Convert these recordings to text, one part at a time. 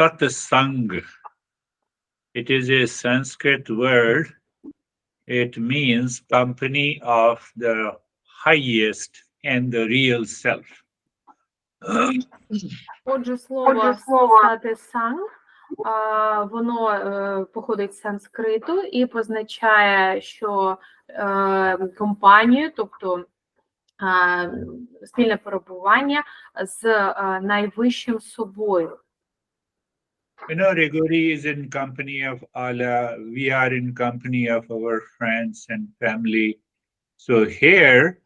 satsang. It is a Sanskrit word. It means company of the highest and the real self. Отже, слово сатисанг, воно походить з санскриту і позначає, що компанію, тобто спільне перебування з найвищим собою. You know, Rigori is in company of Allah. We are in company of our friends and family. So here,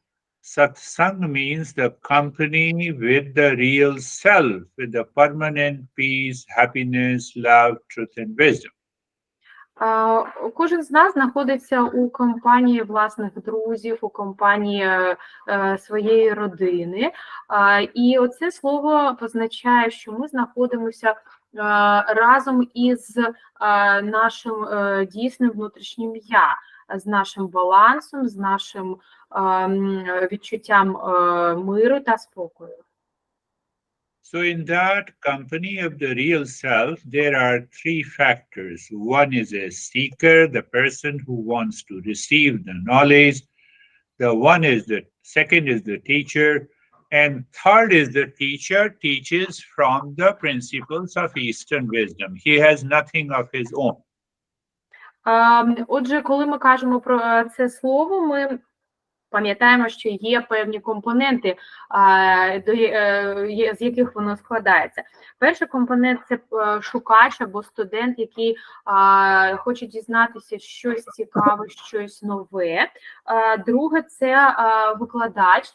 satsang means the company with the real self, with the permanent peace, happiness, love, truth, and wisdom. Кожен з нас знаходиться у компанії власних друзів, у компанії своєї родини. І оце слово позначає, що ми знаходимося разом із нашим дійсним внутрішнім «я», з нашим балансом, з нашим відчуттям миру та спокою. So in that company of the real self, there are three factors. One is a seeker, the person who wants to receive the knowledge. The second is the teacher. And third is the teacher teaches from the principles of Eastern wisdom. He has nothing of his own. Отже, коли ми кажемо про це слово, ми пам'ятаємо, що є певні компоненти, з яких воно складається. Перший компонент – це шукач або студент, який хоче дізнатися щось цікаве, щось нове. Друге – це викладач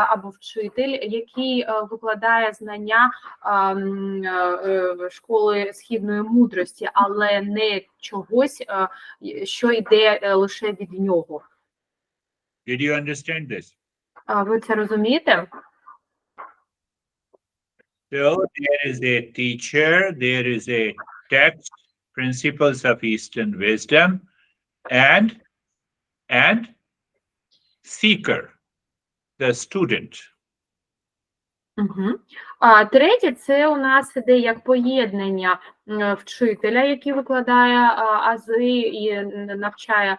або вчитель, який викладає знання школи східної мудрості, але не чогось, що йде лише від нього. Did you understand this? Ви це розумієте? So there is a teacher, there is a text, principles of Eastern wisdom, and seeker, the student. Угу. Третє, це у нас іде як поєднання вчителя, який викладає ази і навчає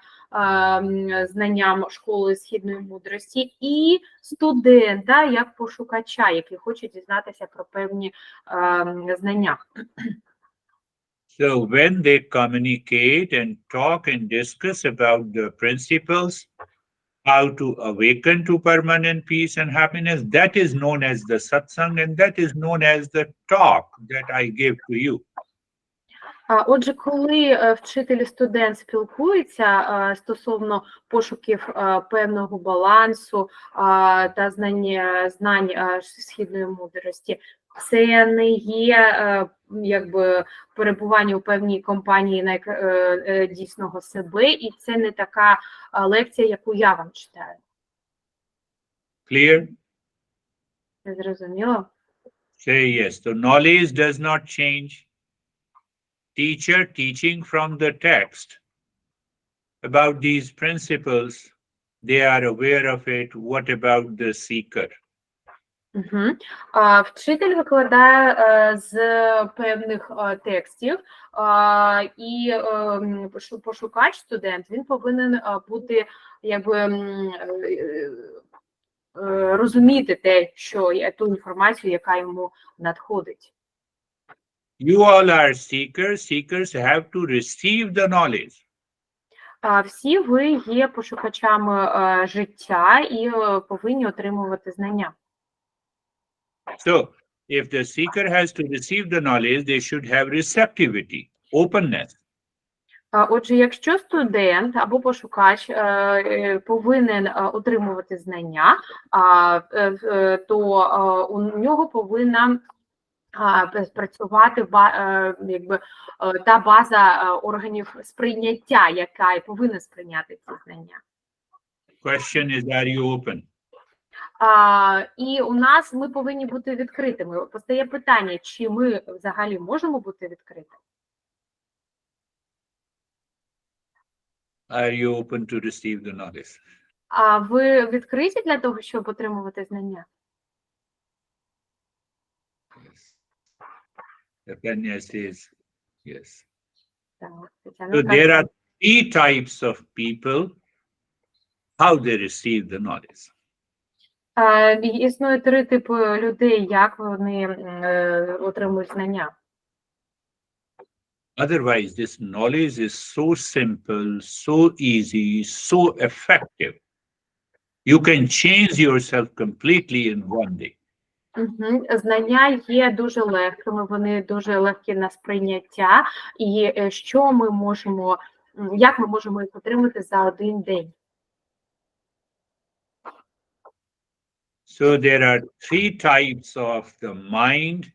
знанням школи східної мудрості, і студента, як пошукача, який хоче дізнатися про певні знання. So when they communicate and talk and discuss about the principles, how to awaken to permanent peace and happiness, that is known as the satsang, and that is known as the talk that I gave to you. Отже, коли вчитель і студент спілкуються стосовно пошуків певного балансу та знань східної мудрості, це не є якби перебування у певній компанії дійсного себе, і це не така лекція, яку я вам читаю. Clear? Зрозуміло? Say yes. So knowledge does not change. Teacher teaching from the text about these principles, they are aware of it. What about the seeker? Угу. Вчитель викладає з певних текстів, і пошукач, студент, він повинен бути, якби, розуміти ту інформацію, яка йому надходить. You all are seekers. Seekers have to receive the knowledge. Всі ви є пошукачами життя і повинні отримувати знання. So, if the seeker has to receive the knowledge, they should have receptivity, openness. Отже, якщо студент або пошукач повинен отримувати знання, то у нього повинна спрацювати якби та база органів сприйняття, яка і повинна сприйняти ці знання. Question is, are you open? І ми повинні бути відкритими. Постає питання, чи ми взагалі можемо бути відкритими? Are you open to receive the knowledge? А ви відкриті для того, щоб отримувати знання? Happiness is, yes. Так, So Тетяна there каже. are three types of people, how they receive the knowledge. Існує три типи людей, як вони отримують знання. Otherwise, this knowledge is so simple, so easy, so effective. You can change yourself completely in one day. Знання є дуже легкими, вони дуже легкі на сприйняття. І що ми можемо, як ми можемо їх отримати за один день? So there are three types of the mind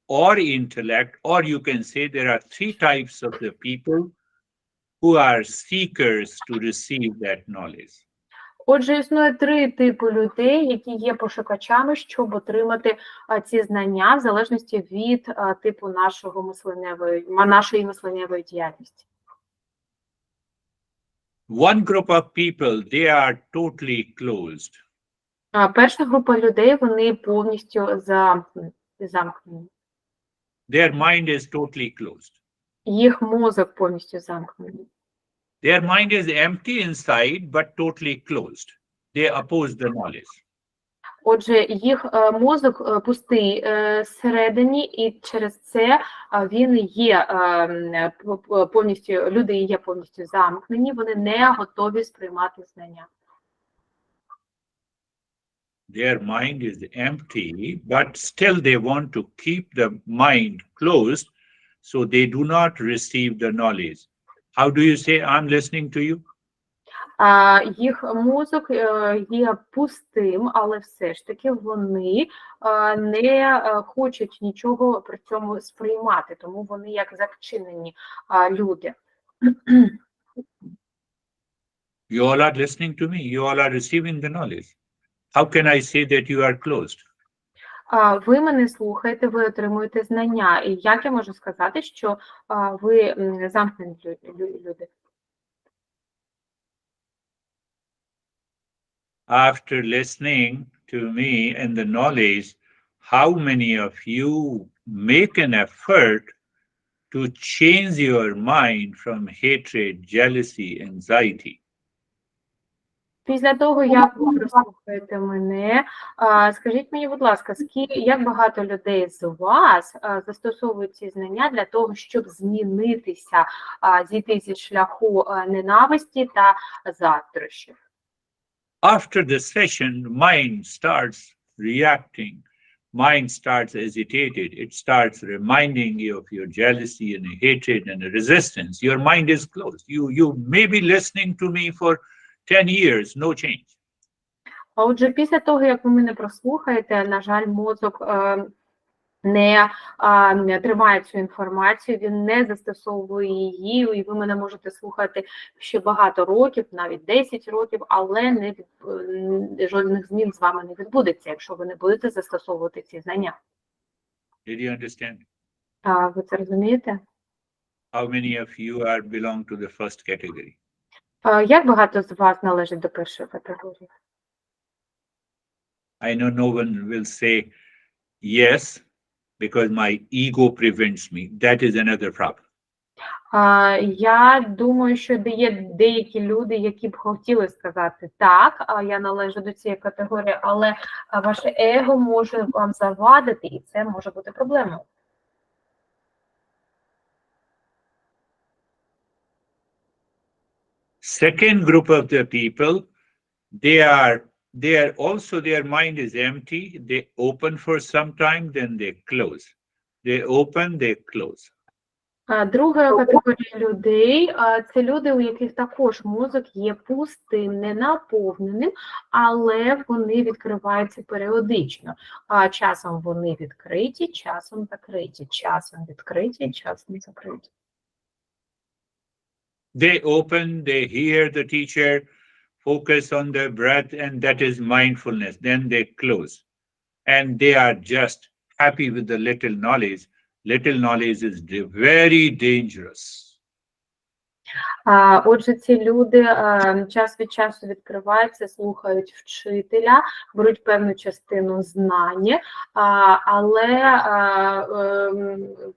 or intellect, or you can say there are three types of the people who are seekers to receive that knowledge. Отже, існує три типи людей, які є пошукачами, щоб отримати ці знання в залежності від типу нашої мисленнєвої діяльності. One group of people, they are totally closed. Перша група людей, вони повністю замкнені. Their mind is totally closed. Їх мозок повністю замкнений. Their mind is empty inside, but totally closed. They oppose the knowledge. Отже, їх мозок пустий всередині, і через це він є повністю, люди є повністю замкнені, вони не готові сприймати знання. Their mind is empty, but still they want to keep the mind closed so they do not receive the knowledge. How do you say, I'm listening to you? Їх мозок є пустим, але все ж таки вони не хочуть нічого при цьому сприймати, тому вони як зачинені люди. You all are listening to me. You all are receiving the knowledge. How can I say that you are closed? Ви мене слухаєте, ви отримуєте знання. І як я можу сказати, що ви замкнені люди? After listening to me and the knowledge, how many of you make an effort to change your mind from hatred, jealousy, anxiety? Після того, як ви прослухаєте мене, скажіть мені, будь ласка, як багато людей з вас застосовують ці знання для того, щоб змінитися, зійти зі шляху ненависті та заздрощів? After the session, mind starts reacting, mind starts agitated, it starts reminding you of your jealousy and hatred and resistance. Your mind is closed. You may be listening to me for 10 years, no change. А отже, після того, як ви мене прослухаєте, на жаль, мозок не тримає цю інформацію, він не застосовує її, і ви мене можете слухати ще багато років, навіть 10 років, але жодних змін з вами не відбудеться, якщо ви не будете застосовувати ці знання. Did you understand? Ви це розумієте? How many of you belong to the first category? Як багато з вас належить до першої категорії? I know no one will say yes because my ego prevents me. That is another problem. Я думаю, що є деякі люди, які б хотіли сказати так, я належу до цієї категорії, але ваше его може вам завадити, і це може бути проблемою. Second group of the people, they are also, their mind is empty. They open for some time, then they close. They open, they close. Друга категорія людей – це люди, у яких також мозок є пустим, ненаповненим, але вони відкриваються періодично. Часом вони відкриті, часом закриті, часом відкриті, часом закриті. They open, they hear the teacher, focus on the breath, and that is mindfulness. Then they close. And they are just happy with the little knowledge. Little knowledge is very dangerous. Отже, ці люди час від часу відкриваються, слухають вчителя, беруть певну частину знань, але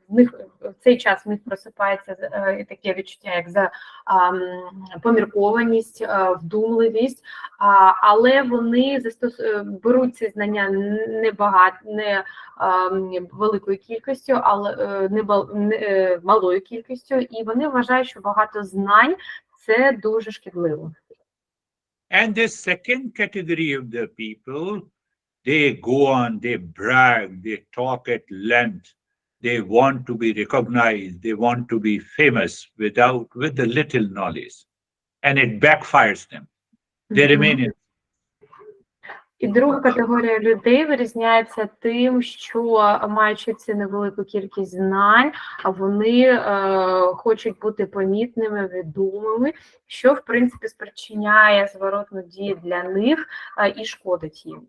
в них в цей час в них просипається таке відчуття, як поміркованість, вдумливість, але вони беруть ці знання не великою кількістю, але не малою кількістю, і вони вважають, що багато знань – це дуже шкідливо. And the second category of the people, they go on, they brag, they talk at length, they want to be recognized, they want to be famous with the little knowledge, and it backfires them. They remain in. І друга категорія людей вирізняється тим, що, маючи цю невелику кількість знань, вони хочуть бути помітними, відомими, що, в принципі, спричиняє зворотну дію для них і шкодить їм.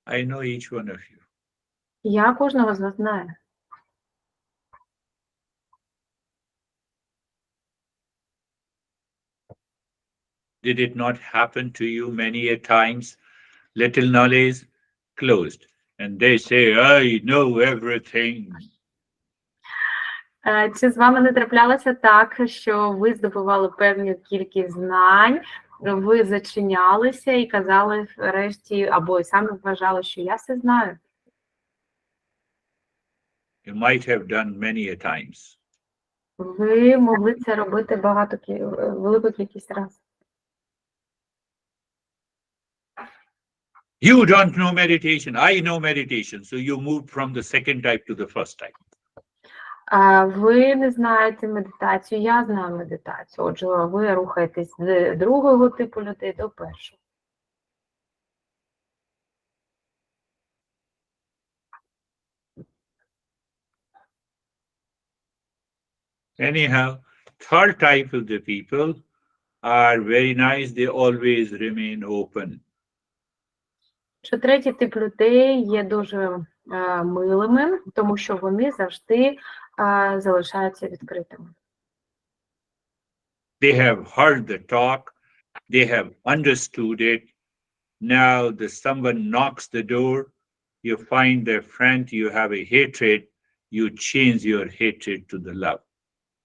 I know each one of you. Я кожного з вас знаю. Did it not happen to you many a times? Little knowledge closed, and they say, I know everything. Чи з вами не траплялося так, що ви здобували певну кількість знань, ви зачинялися і казали врешті, або самі вважали, що я все знаю? You might have done many a times. Ви могли це робити велику кількість разів. You don't know meditation. I know meditation. So you moved from the second type to the first type. Ви не знаєте медитацію, я знаю медитацію. Отже, ви рухаєтесь з другого типу людей до першого. Anyhow, third type of the people are very nice. They always remain open. Що третій тип людей є дуже милими, тому що вони завжди залишаються відкритими. They have heard the talk. They have understood it. Now someone knocks the door. You find their friend. You have a hatred. You change your hatred to the love.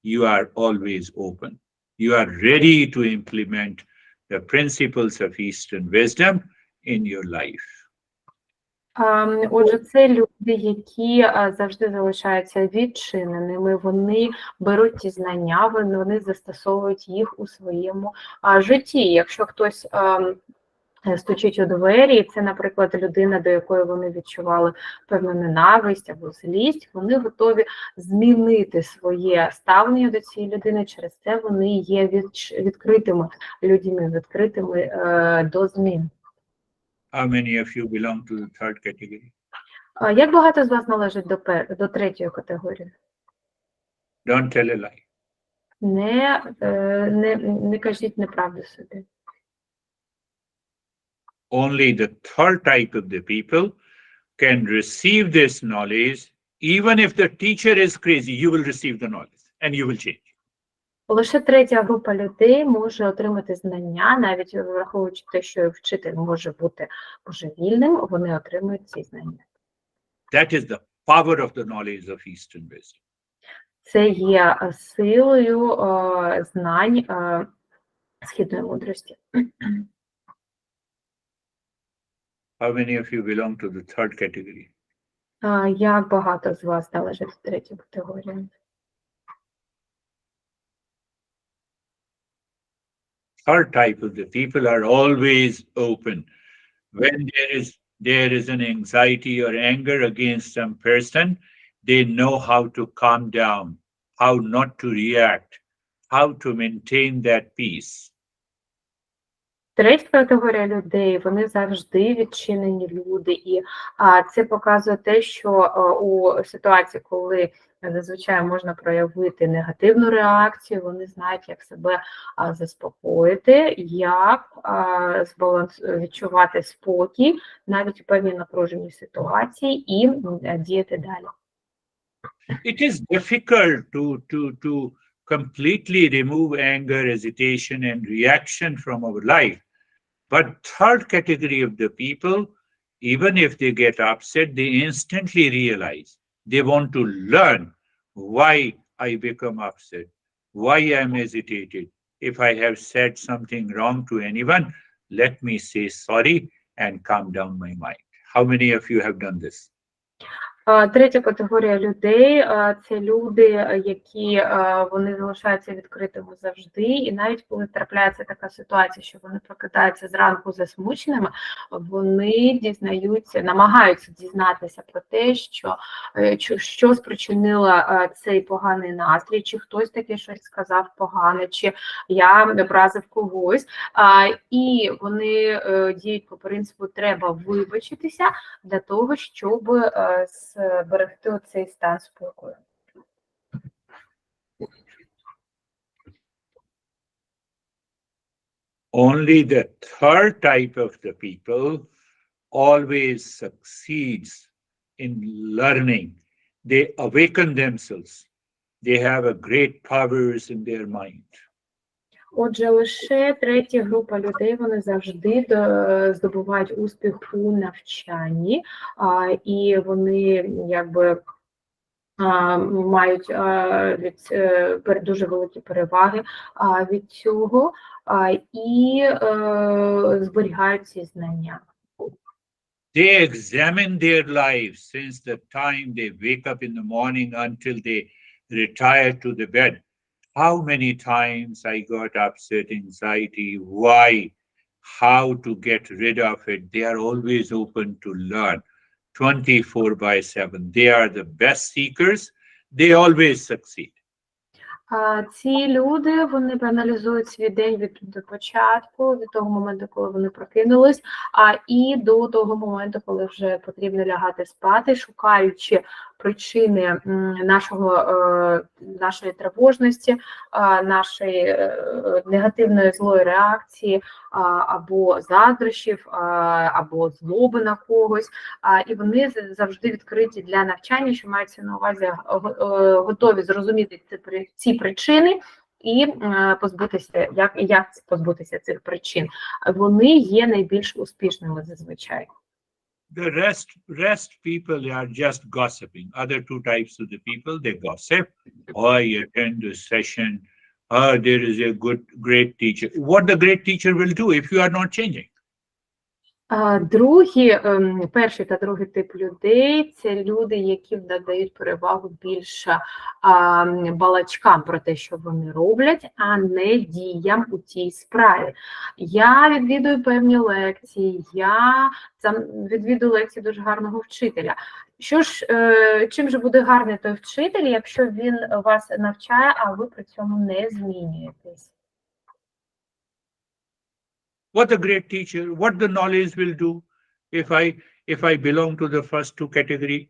You are always open. You are ready to implement the principles of Eastern wisdom in your life. Отже, це люди, які завжди залишаються відчиненими, вони беруть ті знання, вони застосовують їх у своєму житті. Якщо хтось стучить у двері, і це, наприклад, людина, до якої вони відчували певну ненависть або злість, вони готові змінити своє ставлення до цієї людини, через це вони є відкритими людьми, відкритими до змін. How many of you belong to the third category? Як багато з вас належить до третьої категорії? Don't tell a lie. Не кажіть неправду собі. Only the third type of the people can receive this knowledge. Even if the teacher is crazy, you will receive the knowledge and you will change. Лише третя група людей може отримати знання, навіть враховуючи те, що вчитель може бути божевільним, вони отримують ці знання. That is the power of the knowledge of Eastern wisdom. Це є силою знань східної мудрості. How many of you belong to the third category? Як багато з вас належить до третьої категорії? Third type of the people are always open. When there is an anxiety or anger against some person, they know how to calm down, how not to react, how to maintain that peace. Третя категорія людей, вони завжди відчинені люди, і це показує те, що у ситуації, коли зазвичай можна проявити негативну реакцію, вони знають, як себе заспокоїти, як відчувати спокій, навіть у певній напруженій ситуації, і діяти далі. It is difficult to completely remove anger, hesitation, and reaction from our life. But third category of the people, even if they get upset, they instantly realize they want to learn why I become upset, why I'm hesitated. If I have said something wrong to anyone, let me say sorry and calm down my mind. How many of you have done this? Третя категорія людей – це люди, які вони залишаються відкритими завжди, і навіть коли трапляється така ситуація, що вони прокидаються зранку засмученими, вони дізнаються, намагаються дізнатися про те, що спричинило цей поганий настрій, чи хтось таке щось сказав погане, чи я образив когось, і вони діють по принципу «треба вибачитися» для того, щоб зберегти оцей стан спокою. Only the third type of the people always succeeds in learning. They awaken themselves. They have a great powers in their mind. Отже, лише третя група людей, вони завжди здобувають успіх у навчанні, і вони якби мають дуже великі переваги від цього і зберігають ці знання. They examine their lives since the time they wake up in the morning until they retire to the bed. How many times I got upset, anxiety, why, how to get rid of it. They are always open to learn 24/7. They are the best seekers. They always succeed. Ці люди, вони проаналізують свій день від початку, від того моменту, коли вони прокинулись, і до того моменту, коли вже потрібно лягати спати, шукаючи причини нашої тривожності, нашої негативної злої реакції, або заздрощів, або злоби на когось, і вони завжди відкриті для навчання, що мається на увазі, готові зрозуміти ці причини і позбутися, як позбутися цих причин. Вони є найбільш успішними зазвичай. The rest people are just gossiping. Other two types of the people, they gossip. Oh, I attend this session. Oh, there is a great teacher. What the great teacher will do if you are not changing? Перший та другий тип людей – це люди, які надають перевагу більше балачкам про те, що вони роблять, а не діям у тій справі. Я відвідую певні лекції, я відвідую лекції дуже гарного вчителя. Чим же буде гарний той вчитель, якщо він вас навчає, а ви при цьому не змінюєтесь? What a great teacher, what the knowledge will do if I belong to the first two category.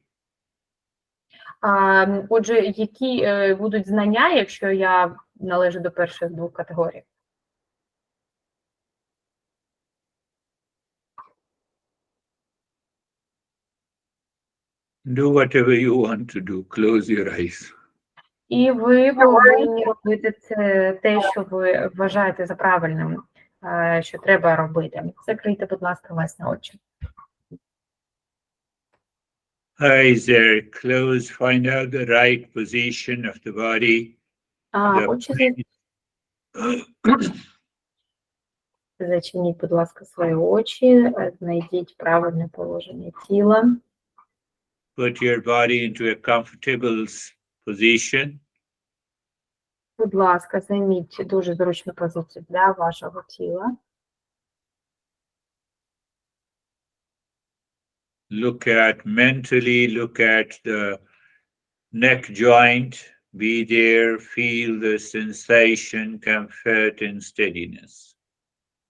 Отже, які будуть знання, якщо я належу до перших двох категорій? Do whatever you want to do. Close your eyes. І ви повинні робити те, що ви вважаєте за правильним, що треба робити. Закрийте, будь ласка, власні очі. Eyes are closed. Find out the right position of the body. Зачиніть, будь ласка, свої очі, знайдіть правильне положення тіла. Put your body into a comfortable position. Будь ласка, займіть дуже зручну позицію для вашого тіла. Look at the neck joint. Be there, feel the sensation, comfort and steadiness.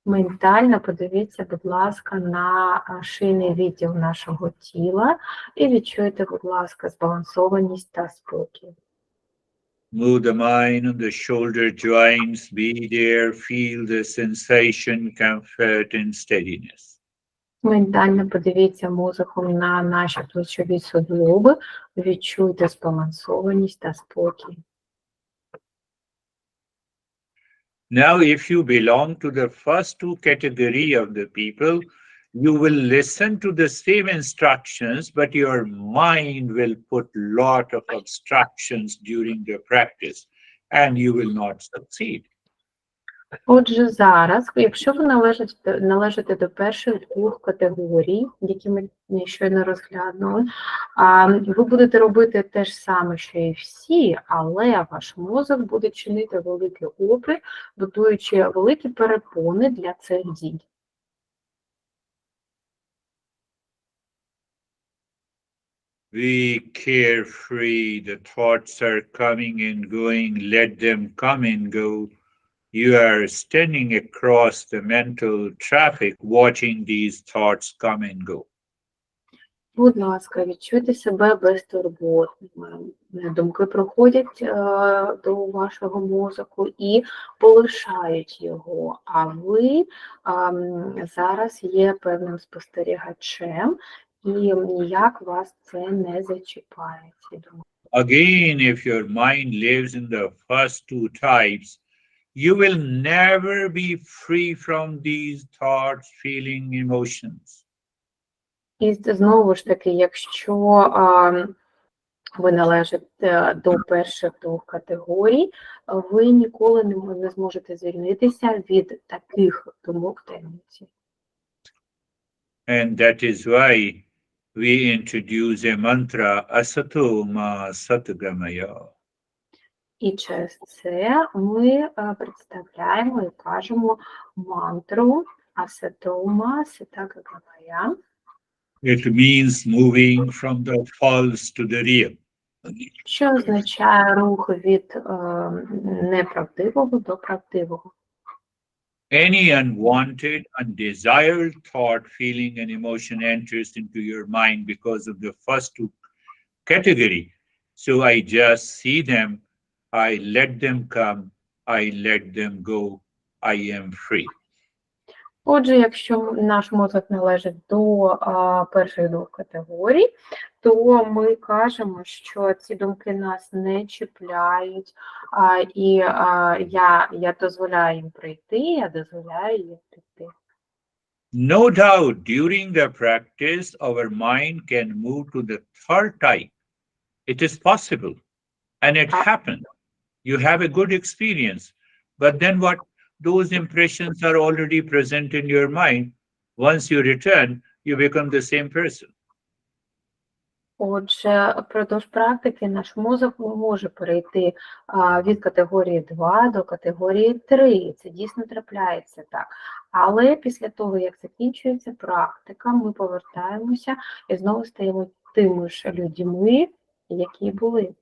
Ментально подивіться, будь ласка, на шийний відділ нашого тіла і відчуйте, будь ласка, збалансованість та спокій. Move the mind on the shoulder joints. Be there, feel the sensation, comfort and steadiness. Ментально подивіться мозоком на наші плечові суглоби, відчуйте збалансованість та спокій. Now, if you belong to the first two category of the people, you will listen to the same instructions, but your mind will put lot of obstructions during the practice, and you will not succeed. Отже, зараз, якщо ви належите до перших двох категорій, які ми щойно розглянули, ви будете робити те ж саме, що і всі, але ваш мозок буде чинити великий опір, будуючи великі перепони для цих дій. Be carefree, the thoughts are coming and going, let them come and go. You are standing across the mental traffic, watching these thoughts come and go. Будь ласка, відчуйте себе безтурботними. Думки проходять до вашого мозку і полишають його, а ви зараз є певним спостерігачем, і ніяк вас це не зачіпає. Again, if your mind lives in the first two types, you will never be free from these thoughts, feeling, emotions. І знову ж таки, якщо ви належите до перших двох категорій, ви ніколи не зможете звільнитися від таких думок та емоцій. And that is why we introduce a mantra, asato ma satgamaya. І через це ми представляємо і кажемо мантру асатома сатагамая. It means moving from the false to the real. Що означає рух від неправдивого до правдивого. Any unwanted, undesired thought, feeling, and emotion enters into your mind because of the first two category. So I just see them, I let them come, I let them go, I am free. Отже, якщо наш мозок належить до перших двох категорій, то ми кажемо, що ці думки нас не чіпляють, і я дозволяю їм прийти, я дозволяю їм піти. No doubt, during the practice, our mind can move to the third type. It is possible, and it happened. You have a good experience, but then what? Those impressions are already present in your mind. Once you return, you become the same person. Отже, впродовж практики наш мозок може перейти від категорії 2 до категорії 3. Це дійсно трапляється так. Але після того, як закінчується практика, ми повертаємося і знову стаємо тими ж людьми, які були.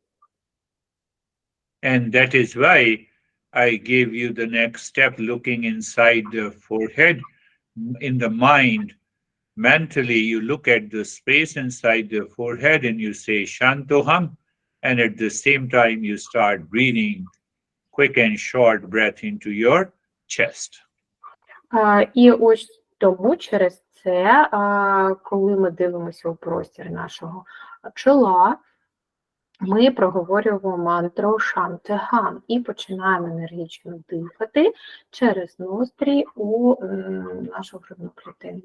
And that is why I gave you the next step, looking inside the forehead. In the mind, mentally, you look at the space inside the forehead and you say Shantoham, and at the same time, you start breathing quick and short breath into your chest. І ось тому через це, коли ми дивимося у простір нашого чола, ми проговорюємо мантру Шантехам і починаємо енергічно дихати через ноздрі у нашу грудну клітину.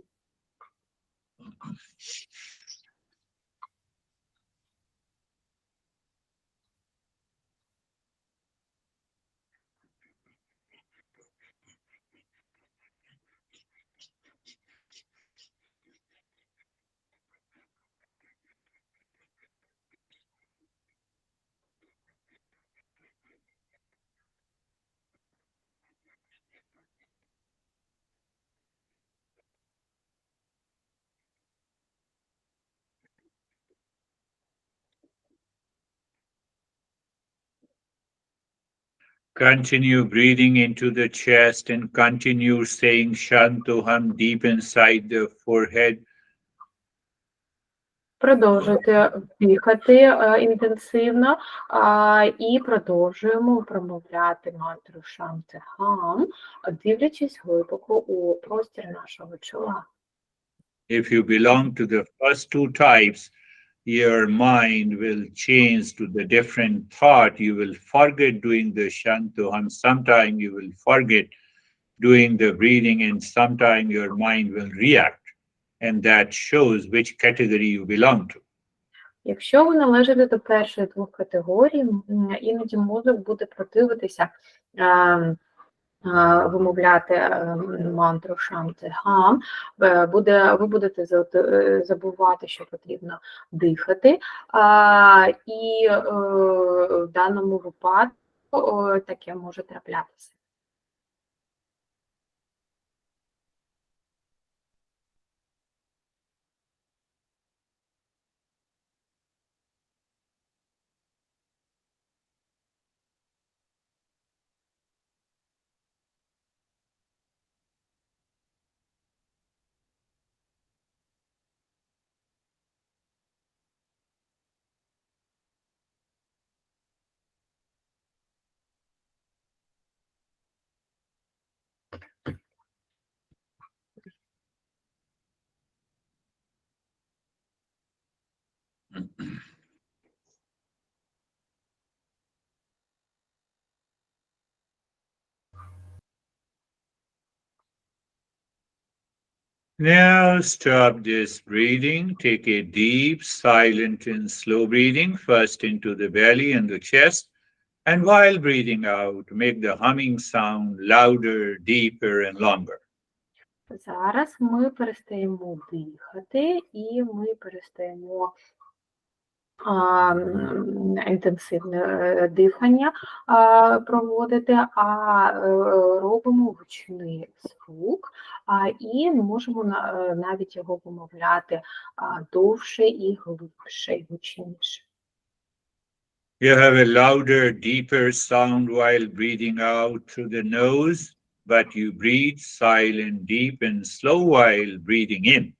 Continue breathing into the chest and continue saying Shantoham deep inside the forehead. Продовжуйте дихати інтенсивно і продовжуємо промовляти мантру Шантехам, дивлячись глибоко у простір нашого чола. If you belong to the first two types, your mind will change to the different thought. You will forget doing the shantoham. Sometime you will forget doing the breathing, and sometime your mind will react. And that shows which category you belong to. Якщо ви належите до першої двох категорій, іноді мозок буде противитися вимовляти мантру шанти гам, ви будете забувати, що потрібно дихати, і в даному випадку таке може траплятися. Now stop this breathing. Take a deep, silent, and slow breathing, first into the belly and the chest. And while breathing out, make the humming sound louder, deeper, and longer. Зараз ми перестаємо дихати і ми перестаємо інтенсивне дихання проводити, а робимо гучний звук, і можемо навіть його вимовляти довше і глибше, і гучніше. You have a louder, deeper sound while breathing out through the nose, but you breathe silent, deep, and slow while breathing in.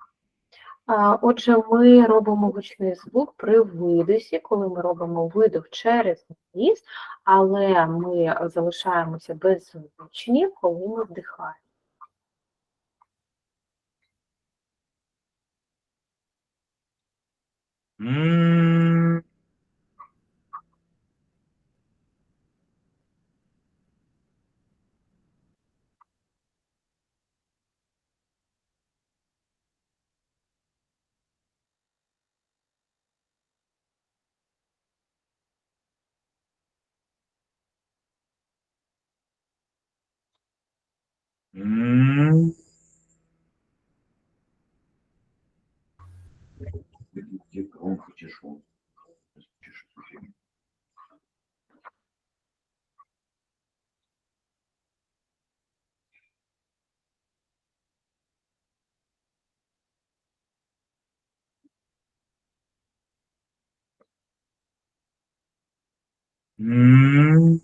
Отже, ми робимо гучний звук при видосі, коли ми робимо видох через ніс, але ми залишаємося беззвучні, коли ми вдихаємо. Mm. Mm. Mm.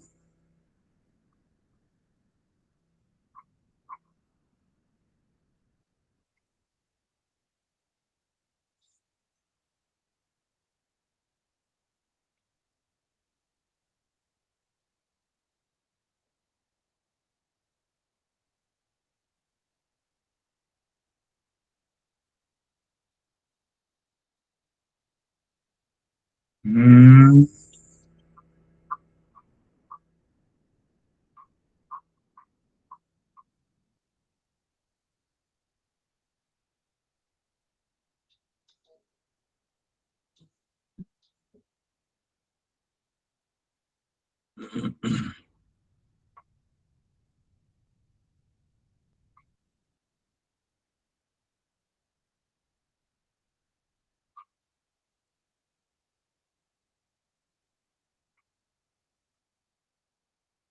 Mm.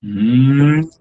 Mm.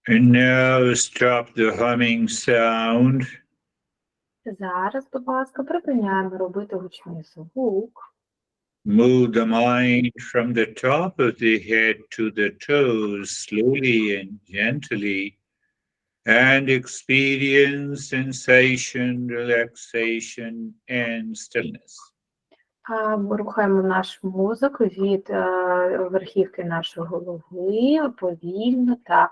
And now stop the humming sound. Зараз, будь ласка, припиняємо робити гучний звук. Move the mind from the top of the head to the toes slowly and gently, and experience sensation, relaxation, and stillness. Ми рухаємо наш мозок від верхівки нашої голови повільно та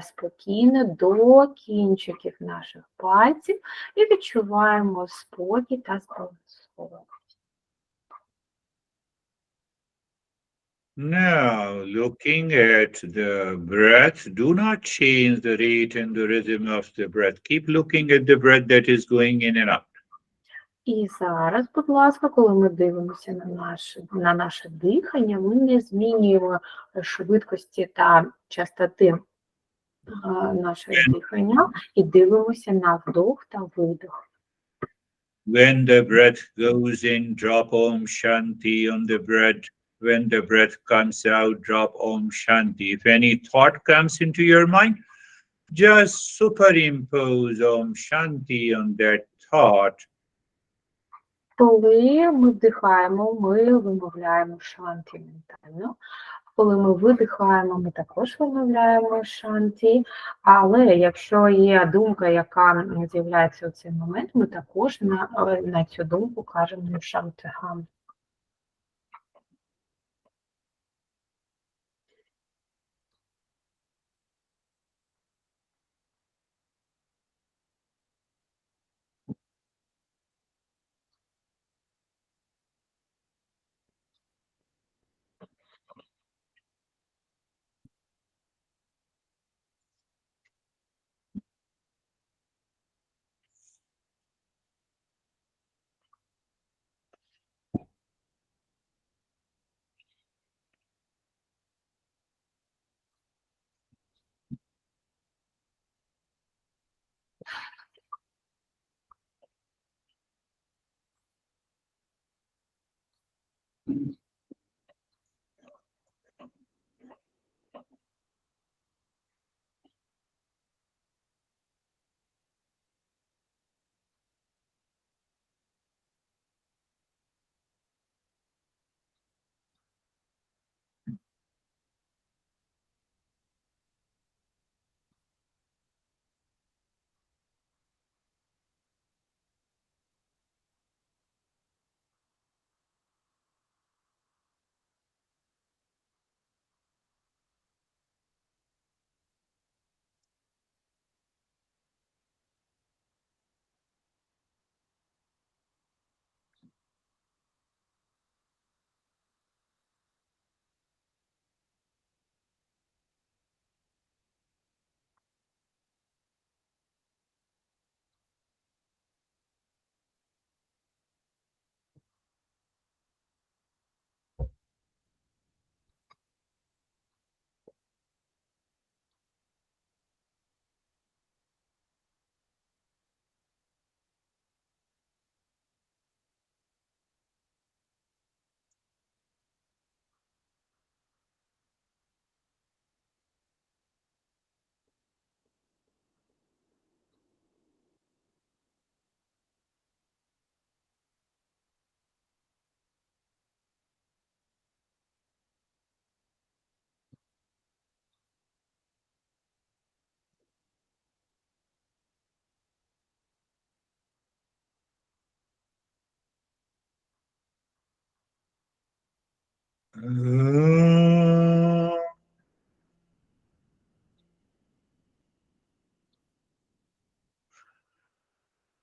спокійно до кінчиків наших пальців і відчуваємо спокій та збалансованість. Now, looking at the breath, do not change the rate and the rhythm of the breath. Keep looking at the breath that is going in and out. І зараз, будь ласка, коли ми дивимося на наше дихання, ми не змінюємо швидкості та частоти нашого дихання і дивимося на вдох та видох. When the breath goes in, drop Om Shanti on the breath. When the breath comes out, drop Om Shanti. If any thought comes into your mind, just superimpose Om Shanti on that thought. Коли ми вдихаємо, ми вимовляємо шанті ментально. Коли ми видихаємо, ми також вимовляємо шанті. Але якщо є думка, яка з'являється у цей момент, ми також на цю думку кажемо шантихам.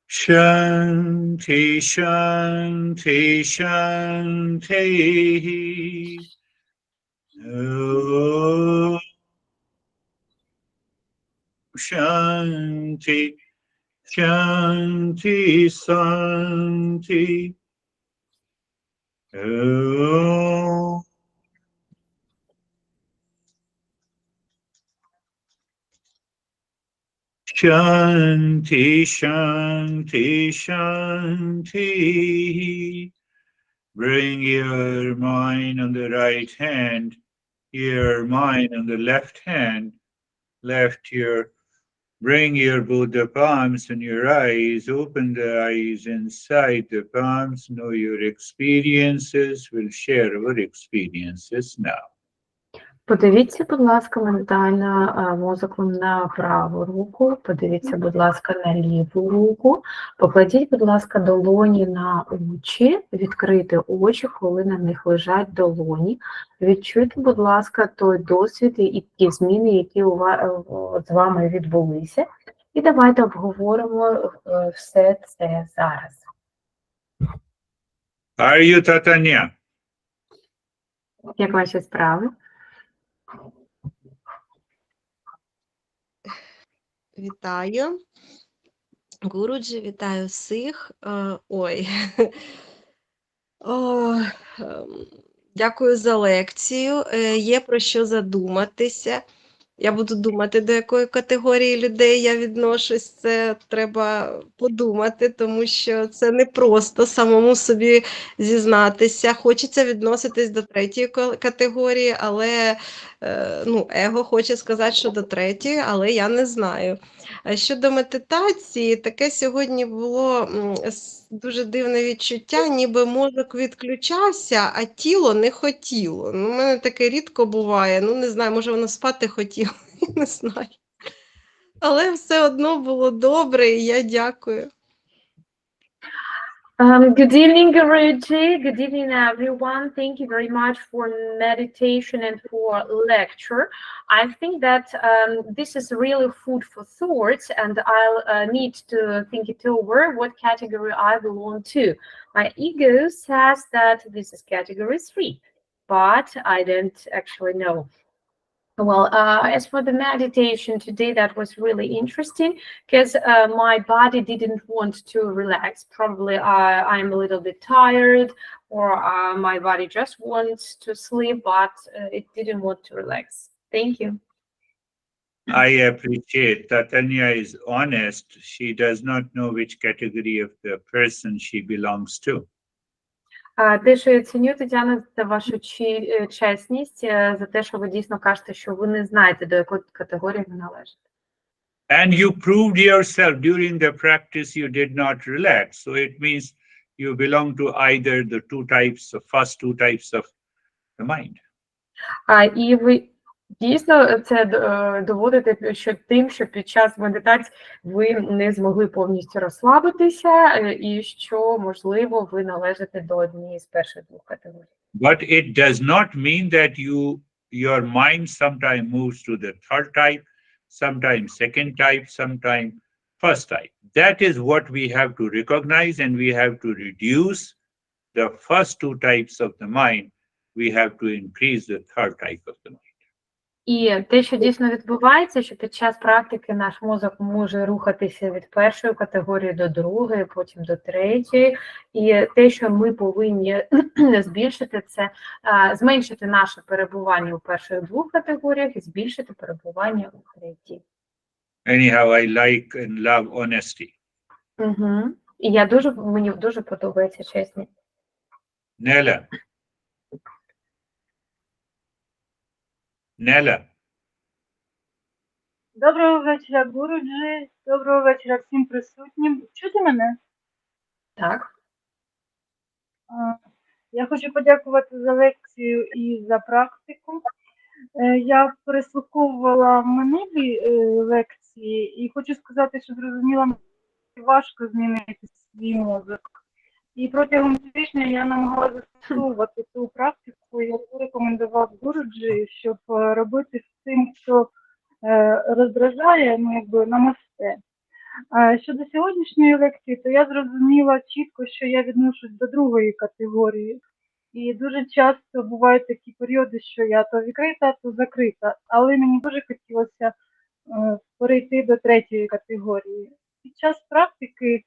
Shanti, Shanti, Shanti. Om Shanti, Shanti, Santi. Om Shanti, Shanti, Shanti. Bring your mind on the right hand, your mind on the left hand. left ear. Bring your Buddha palms on your eyes. Open the eyes inside the palms. Know your experiences. We'll share our experiences now. Подивіться, будь ласка, ментально мозоком на праву руку, подивіться, будь ласка, на ліву руку, покладіть, будь ласка, долоні на очі, відкрити очі, коли на них лежать долоні. Відчуйте, будь ласка, той досвід і ті зміни, які з вами відбулися. І давайте обговоримо все це зараз. Are you Tatanya? Як ваші справи? Вітаю. Гуруджі, вітаю всіх. Ой. Дякую за лекцію. Є про що задуматися. Я буду думати, до якої категорії людей я відношусь. Це треба подумати, тому що це не просто самому собі зізнатися. Хочеться відноситись до третьої категорії, але его хоче сказати, що до третьої, але я не знаю. Щодо медитації, таке сьогодні було дуже дивне відчуття, ніби мозок відключався, а тіло не хотіло. У мене таке рідко буває, не знаю, може воно спати хотіло, не знаю. Але все одно було добре, і я дякую. Good evening, Girish Jha. Good evening, everyone. Thank you very much for meditation and for lecture. I think that this is really food for thought, and I'll need to think it over what category I belong to. My ego says that this is category 3, but I don't actually know. Well, as for the meditation today, that was really interesting because my body didn't want to relax. Probably I'm a little bit tired, or my body just wants to sleep, but it didn't want to relax. Thank you. I appreciate Tatanya is honest. She does not know which category of the person she belongs to. Те, що я ціню, Тетяна, за вашу чесність, за те, що ви дійсно кажете, що ви не знаєте, до якої категорії ви належите. And you proved yourself during the practice you did not relax. So it means you belong to either the first two types of the mind. І ви дійсно це доводите тим, що під час медитації ви не змогли повністю розслабитися, і що, можливо, ви належите до однієї з перших двох категорій. But it does not mean that your mind sometimes moves to the third type, sometimes second type, sometimes first type. That is what we have to recognize, and we have to reduce the first two types of the mind. We have to increase the third type of the mind. І те, що дійсно відбувається, що під час практики наш мозок може рухатися від першої категорії до другої, потім до третьої. І те, що ми повинні збільшити, це зменшити наше перебування у перших двох категоріях і збільшити перебування у третій. Anyhow, I like and love honesty. І мені дуже подобається чесність. Nella. Nella. Доброго вечора, Гуруджі. Доброго вечора всім присутнім. Чути мене? Так. Я хочу подякувати за лекцію і за практику. Я переслуховувала минулі лекції і хочу сказати, що зрозуміла, важко змінити свій мозок. І протягом тижня я намагалася застосовувати ту практику, яку рекомендував Гуруджі, щоб робити з тим, що роздражає, намасте. Щодо сьогоднішньої лекції, то я зрозуміла чітко, що я відношусь до другої категорії. І дуже часто бувають такі періоди, що я то відкрита, то закрита. Але мені дуже хотілося перейти до третьої категорії. Під час практики,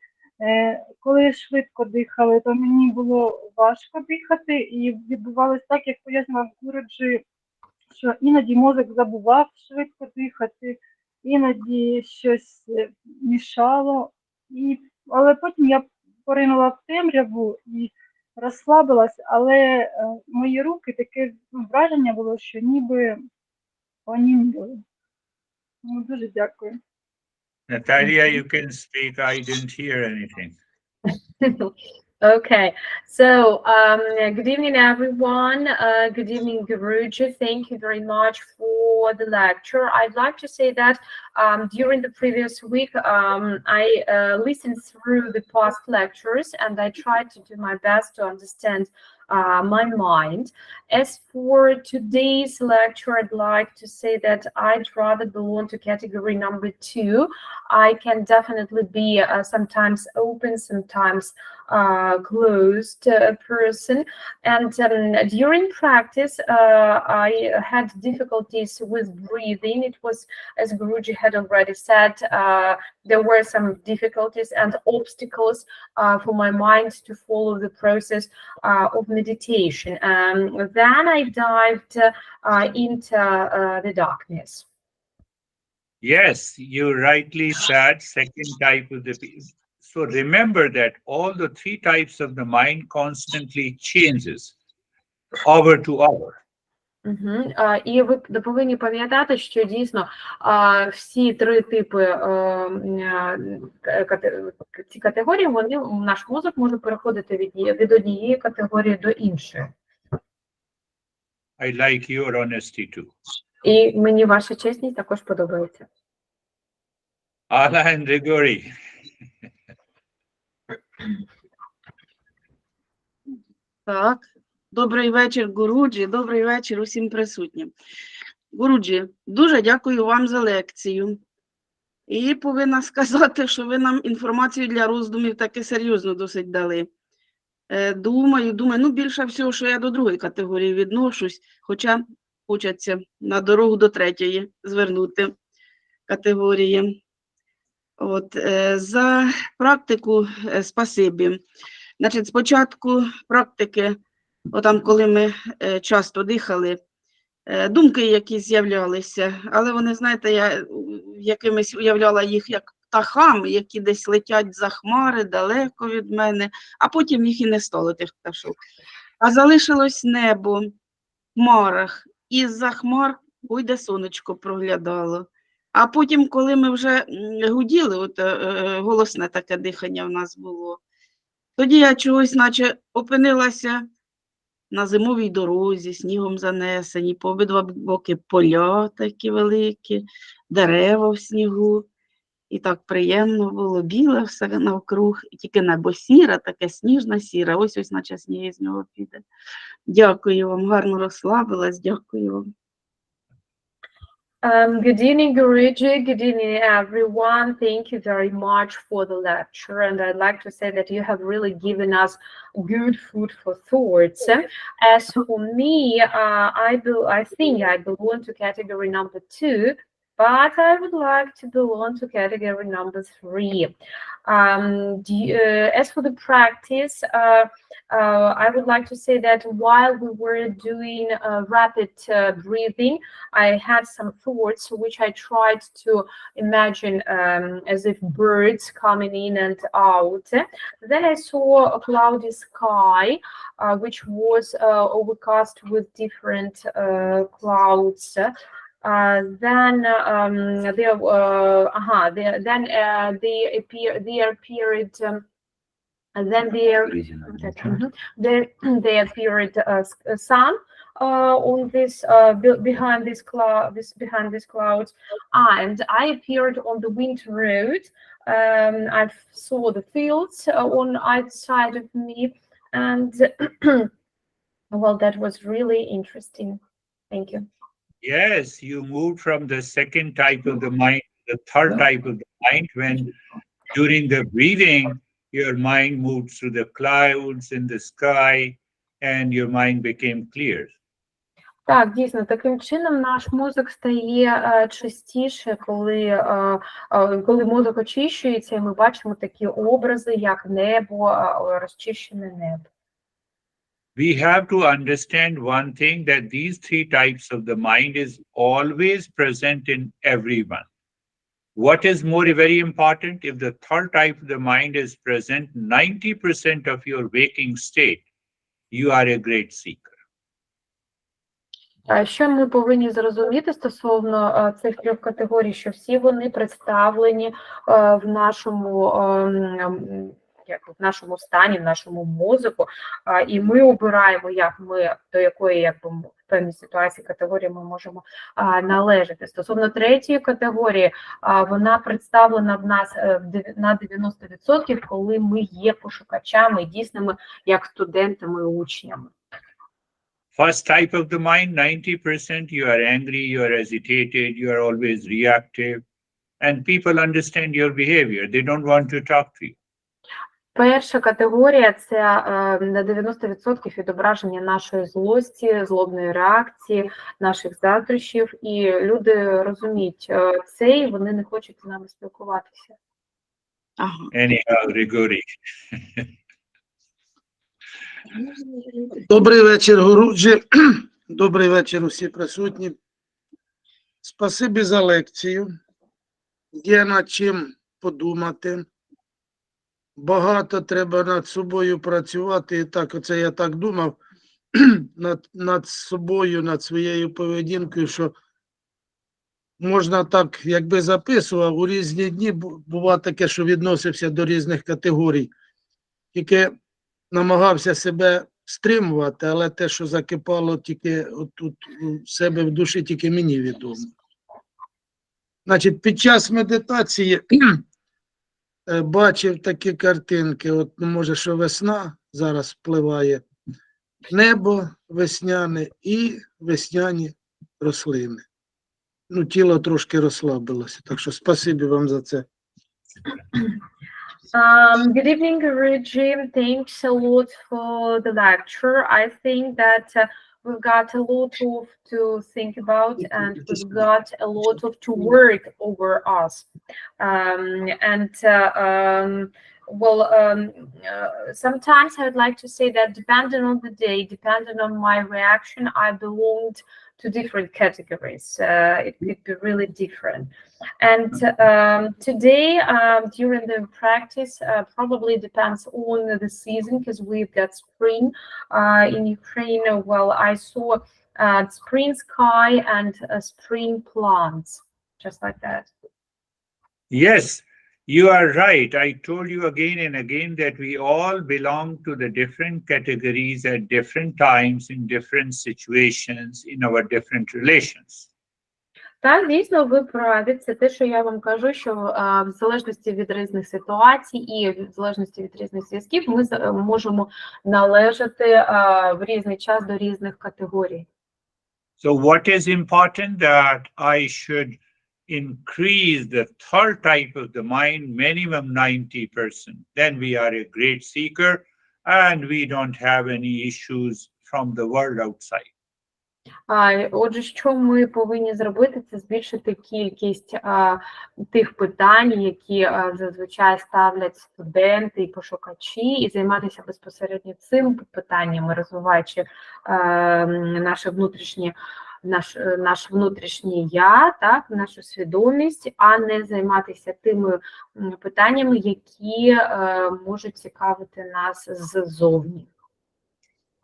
коли швидко дихали, то мені було важко дихати. І відбувалося так, як пояснював Гуруджі, що іноді мозок забував швидко дихати, іноді щось мішало. Але потім я поринула в темряву і розслабилась, але мої руки, таке враження було, що ніби оніміли. Дуже дякую. Natalia, you can speak. I didn't hear anything. Okay, so good evening, everyone. Good evening, Girish. Thank you very much for the lecture. I'd like to say that during the previous week, I listened through the past lectures and I tried to do my best to understand my mind. As for today's lecture, I'd like to say that I'd rather belong to category number 2. I can definitely be sometimes open, sometimes closed person, and during practice I had difficulties with breathing. It was, as Guruji had already said, there were some difficulties and obstacles for my mind to follow the process of meditation. Then I dived into the darkness. Yes, you rightly said, second type of the. So remember that all the 3 types of the mind constantly changes hour to hour. Угу. І ви повинні пам'ятати, що дійсно всі 3 типи ці категорії, вони наш мозок може переходити від однієї категорії до іншої. I like your honesty too. І мені ваша чесність також подобається. Ala and Grigori. Так, добрий вечір, Гуруджі, добрий вечір усім присутнім. Гуруджі, дуже дякую вам за лекцію. І повинна сказати, що ви нам інформацію для роздумів таки серйозно досить дали. Думаю, ну більше всього, що я до другої категорії відношусь, хоча хочеться на дорогу до третьої звернути категорії. От, за практику спасибі. Значить, спочатку практики, отам, коли ми часто дихали, думки якісь з'являлися, але вони, знаєте, я якимись уявляла їх як птахами, які десь летять за хмари, далеко від мене, а потім їх і не стало, тих пташок. А залишилось небо в хмарах, і з-за хмар, ой, де сонечко проглядало. А потім, коли ми вже гуділи, от голосне таке дихання в нас було, тоді я чогось наче опинилася на зимовій дорозі, снігом занесені, по обидва боки поля такі великі, дерева в снігу. І так приємно було, біле все навкруг, і тільки небо сіре, таке сніжно-сіре, ось наче сніг з нього піде. Дякую вам, гарно розслабилась, дякую вам. Good evening, Guruji. Good evening, everyone. Thank you very much for the lecture. And I'd like to say that you have really given us good food for thoughts. As for me, I think I belong to category number 2, but I would like to belong to category number 3. As for the practice, I would like to say that while we were doing rapid breathing, I had some thoughts which I tried to imagine as if birds coming in and out. Then I saw a cloudy sky, which was overcast with different clouds. Then they appeared. And then they appeared sun on this behind this clouds, and I appeared on the winter road. I saw the fields on either side of me, and well, that was really interesting. Thank you. Yes, you moved from the second type of the mind to the third type of the mind when during the breathing your mind moved through the clouds in the sky and your mind became clear. Так, дійсно, таким чином наш мозок стає чистіше, коли мозок очищується, і ми бачимо такі образи, як небо, розчищене небо. We have to understand one thing, that these 3 types of the mind is always present in everyone. What is more very important, if the third type of the mind is present 90% of your waking state, you are a great seeker. Що ми повинні зрозуміти стосовно цих трьох категорій, що всі вони представлені в нашому в нашому стані, в нашому мозку, і ми обираємо, до якої в певній ситуації категорії ми можемо належати. Стосовно третьої категорії, вона представлена в нас на 90%, коли ми є пошукачами, дійсними як студентами і учнями. First type of the mind, 90%, you are angry, you are agitated, you are always reactive, and people understand your behavior. They don't want to talk to you. Перша категорія – це на 90% відображення нашої злості, злобної реакції, наших заздрощів, і люди розуміють це, і вони не хочуть з нами спілкуватися. Ага. Anyhow, Grigori. Добрий вечір, Гуруджі. Добрий вечір усі присутні. Спасибі за лекцію. Є над чим подумати. Багато треба над собою працювати. І так, оце я так думав, над собою, над своєю поведінкою, що можна так, якби записував, у різні дні буває таке, що відносився до різних категорій. Тільки намагався себе стримувати, але те, що закипало тільки отут у себе в душі, тільки мені відомо. Значить, під час медитації бачив такі картинки, от, може, що весна зараз впливає, небо весняне і весняні рослини. Ну, тіло трошки розслабилося, так що спасибі вам за це. Good evening, Girish. Thanks a lot for the lecture. I think that we've got a lot to think about, and we've got a lot to work over us. Sometimes I would like to say that depending on the day, depending on my reaction, I belonged to different categories. It could be really different. And today, during the practice, probably depends on the season, because we've got spring in Ukraine. Well, I saw spring sky and spring plants, just like that. Yes, you are right. I told you again and again that we all belong to the different categories at different times, in different situations, in our different relations. Так, дійсно, ви праві. Це те, що я вам кажу, що в залежності від різних ситуацій і в залежності від різних зв'язків ми можемо належати в різний час до різних категорій. So what is important? That I should increase the third type of the mind, minimum 90%. Then we are a great seeker and we don't have any issues from the world outside. Отже, що ми повинні зробити, це збільшити кількість тих питань, які зазвичай ставлять студенти і пошукачі, і займатися безпосередньо цим питаннями, розвиваючи наше внутрішнє я, так, нашу свідомість, а не займатися тими питаннями, які можуть цікавити нас ззовні.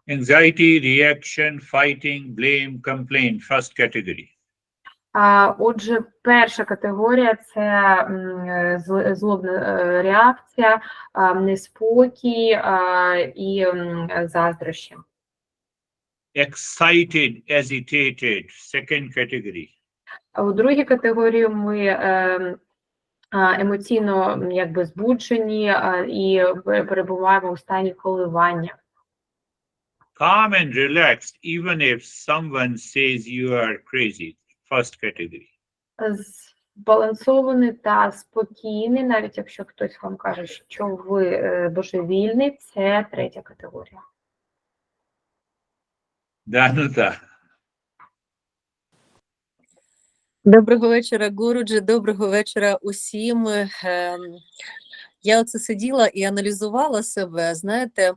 Anxiety, reaction, fighting, blame, complaint, first category. Отже, перша категорія – це злобна реакція, неспокій і заздрощі. Excited, agitated, second category. У другій категорії ми емоційно збуджені і перебуваємо у стані коливання. Calm and relaxed, even if someone says you are crazy, first category. Збалансований та спокійний, навіть якщо хтось вам каже, що ви божевільний, це третя категорія. Danuta. Доброго вечора, Гуруджі, доброго вечора усім. Я оце сиділа і аналізувала себе, знаєте,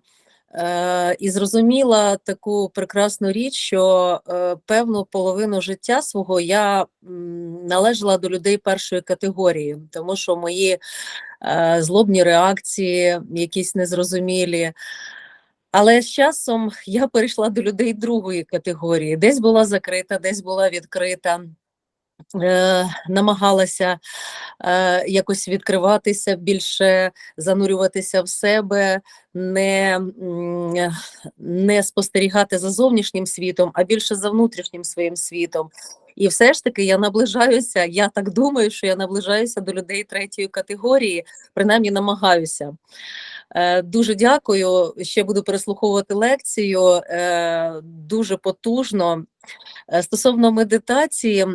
і зрозуміла таку прекрасну річ, що певну половину життя свого я належала до людей першої категорії, тому що мої злобні реакції, якісь незрозумілі, Але з часом я перейшла до людей другої категорії. Десь була закрита, десь була відкрита. Намагалася якось відкриватися більше, занурюватися в себе, не спостерігати за зовнішнім світом, а більше за внутрішнім своїм світом. І все ж таки я наближаюся, я так думаю, що я наближаюся до людей третьої категорії, принаймні намагаюся. Дуже дякую, ще буду переслуховувати лекцію, дуже потужно. Стосовно медитації,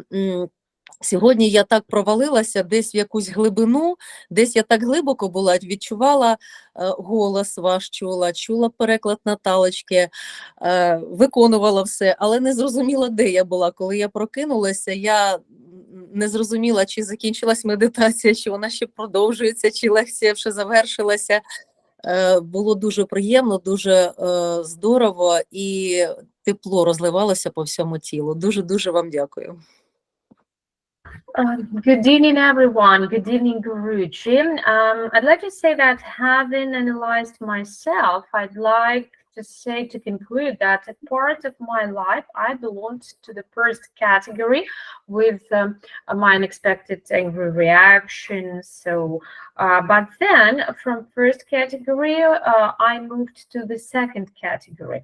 сьогодні я так провалилася десь в якусь глибину, десь я так глибоко була, відчувала голос ваш, чула переклад Наталочки, виконувала все, але не зрозуміла, де я була. Коли я прокинулася, я не зрозуміла, чи закінчилась медитація, чи вона ще продовжується, чи лекція вже завершилася. Було дуже приємно, дуже здорово і тепло розливалося по всьому тілу. Дуже-дуже вам дякую. Good evening, everyone. Good evening, Guruji. I'd like to say that having analyzed myself, I'd like to say to conclude that a part of my life, I belonged to the first category with my unexpected angry reactions. But then from first category, I moved to the second category.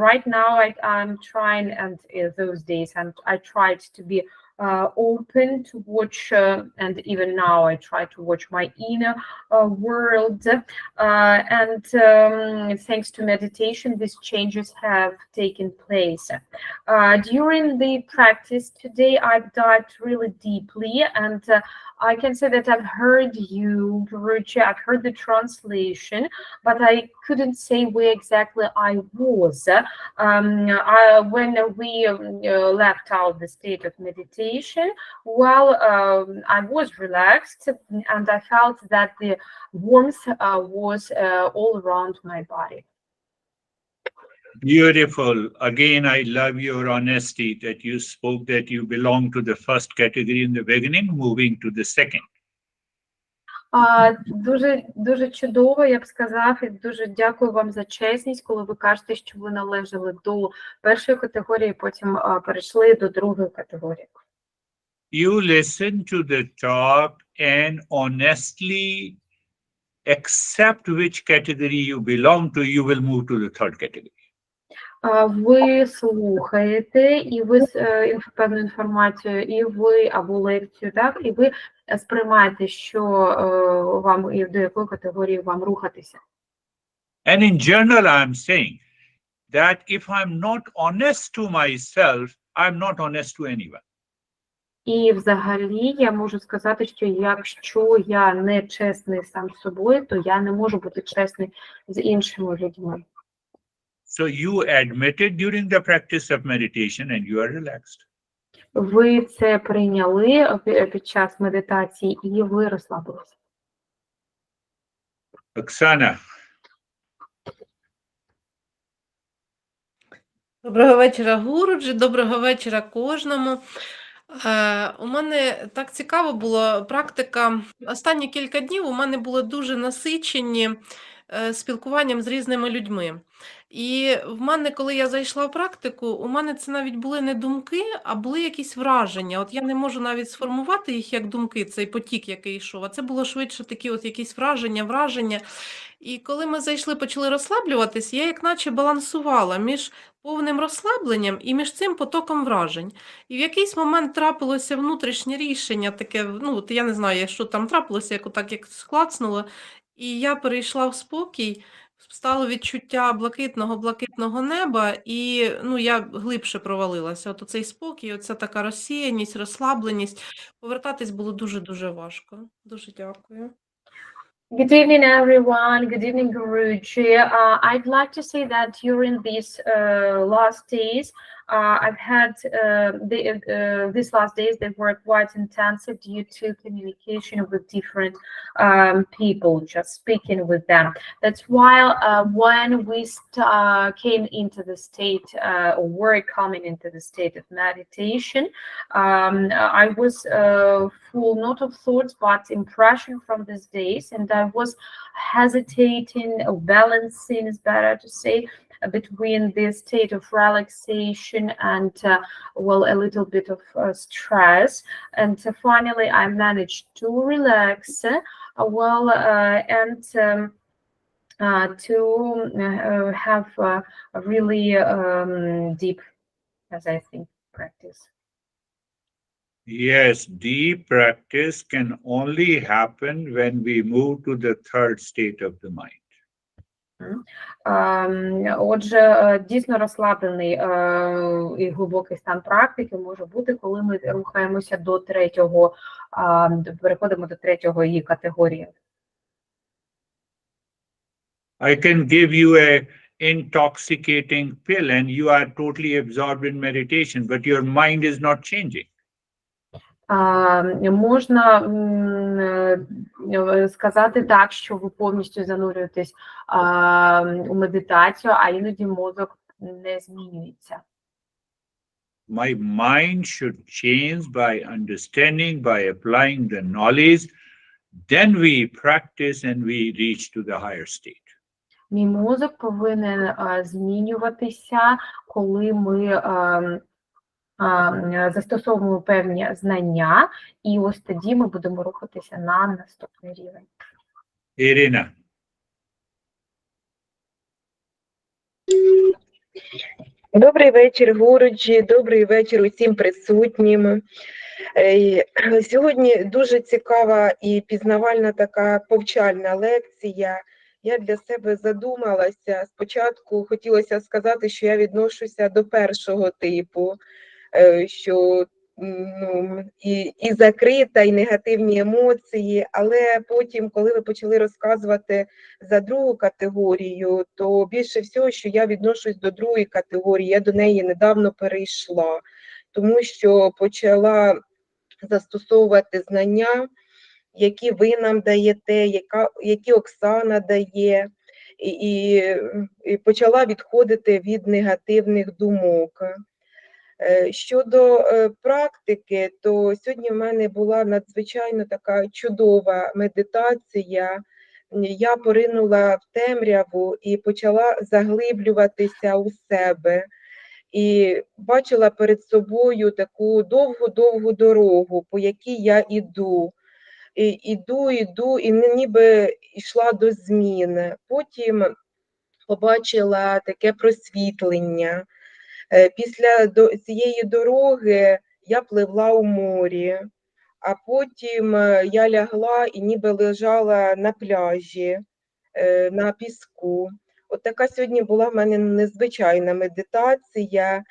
Right now I'm trying, and those days I tried to be open to watch, and even now I try to watch my inner world. Thanks to meditation, these changes have taken place. During the practice today, I've dived really deeply, and I can say that I've heard you, Guruji, I've heard the translation, but I couldn't say where exactly I was. When we left out the state of meditation, I was relaxed, and I felt that the warmth was all around my body. Beautiful. Again, I love your honesty that you spoke that you belong to the first category in the beginning, moving to the second. Дуже чудово, я б сказав, і дуже дякую вам за чесність, коли ви кажете, що ви належали до першої категорії, потім перейшли до другої категорії. You listen to the talk and honestly accept which category you belong to, you will move to the third category. Ви слухаєте, і ви певну інформацію, і ви або лекцію, так, і ви сприймаєте, що вам і до якої категорії вам рухатися. And in general, I'm saying that if I'm not honest to myself, I'm not honest to anyone. І взагалі я можу сказати, що якщо я не чесний сам з собою, то я не можу бути чесний з іншими людьми. So you admitted during the practice of meditation and you are relaxed. Ви це прийняли під час медитації і ви розслабилися. Oksana. Доброго вечора, Гуруджі, доброго вечора кожному. У мене так цікаво було практика. Останні кілька днів у мене були дуже насичені спілкуванням з різними людьми. І в мене, коли я зайшла в практику, у мене це навіть були не думки, а були якісь враження. От я не можу навіть сформувати їх як думки, цей потік, який йшов, а це було швидше такі от якісь враження. І коли ми зайшли, почали розслаблюватись, я як наче балансувала між повним розслабленням і між цим потоком вражень. І в якийсь момент трапилося внутрішнє рішення таке, ну, от я не знаю, що там трапилося, як склацнуло, і я перейшла в спокій, стало відчуття блакитного неба, і я глибше провалилася. От оцей спокій, оця така розсіяність, розслабленість. Повертатись було дуже-дуже важко. Дуже дякую. Good evening, everyone. Good evening, Guruji. I'd like to say that during these last days, I've had these last days they were quite intensive due to communication with different people, just speaking with them. That's why when we came into the state, or were coming into the state of meditation, I was full not of thoughts but impression from these days, and I was hesitating, or balancing is better to say, between the state of relaxation and well, a little bit of stress, and finally I managed to relax well, and to have a really deep, as I think, practice. Yes, deep practice can only happen when we move to the third state of the mind. Отже, дійсно розслаблений і глибокий стан практики може бути, коли ми рухаємося до третього, переходимо до третього її категорії. I can give you a intoxicating pill and you are totally absorbed in meditation, but your mind is not changing. Можна сказати так, що ви повністю занурюєтесь у медитацію, а іноді мозок не змінюється. My mind should change by understanding, by applying the knowledge. Then we practice and we reach to the higher state. Мій мозок повинен змінюватися, коли ми застосовуємо певні знання, і ось тоді ми будемо рухатися на наступний рівень. Irina. Добрий вечір, Гуруджі, добрий вечір усім присутнім. Сьогодні дуже цікава і пізнавальна така повчальна лекція. Я для себе задумалася. Спочатку хотілося сказати, що я відношуся до першого типу, що і закрита, і негативні емоції, але потім, коли ви почали розказувати за другу категорію, то більше всього, що я відношусь до другої категорії, я до неї недавно перейшла, тому що почала застосовувати знання, які ви нам даєте, які Оксана дає, і почала відходити від негативних думок. Щодо практики, то сьогодні в мене була надзвичайно така чудова медитація. Я поринула в темряву і почала заглиблюватися у себе. І бачила перед собою таку довгу-довгу дорогу, по якій я іду. Іду, і ніби йшла до зміни. Потім побачила таке просвітлення. Після цієї дороги я пливла у морі, а потім я лягла і ніби лежала на пляжі, на піску. От така сьогодні була в мене незвичайна медитація.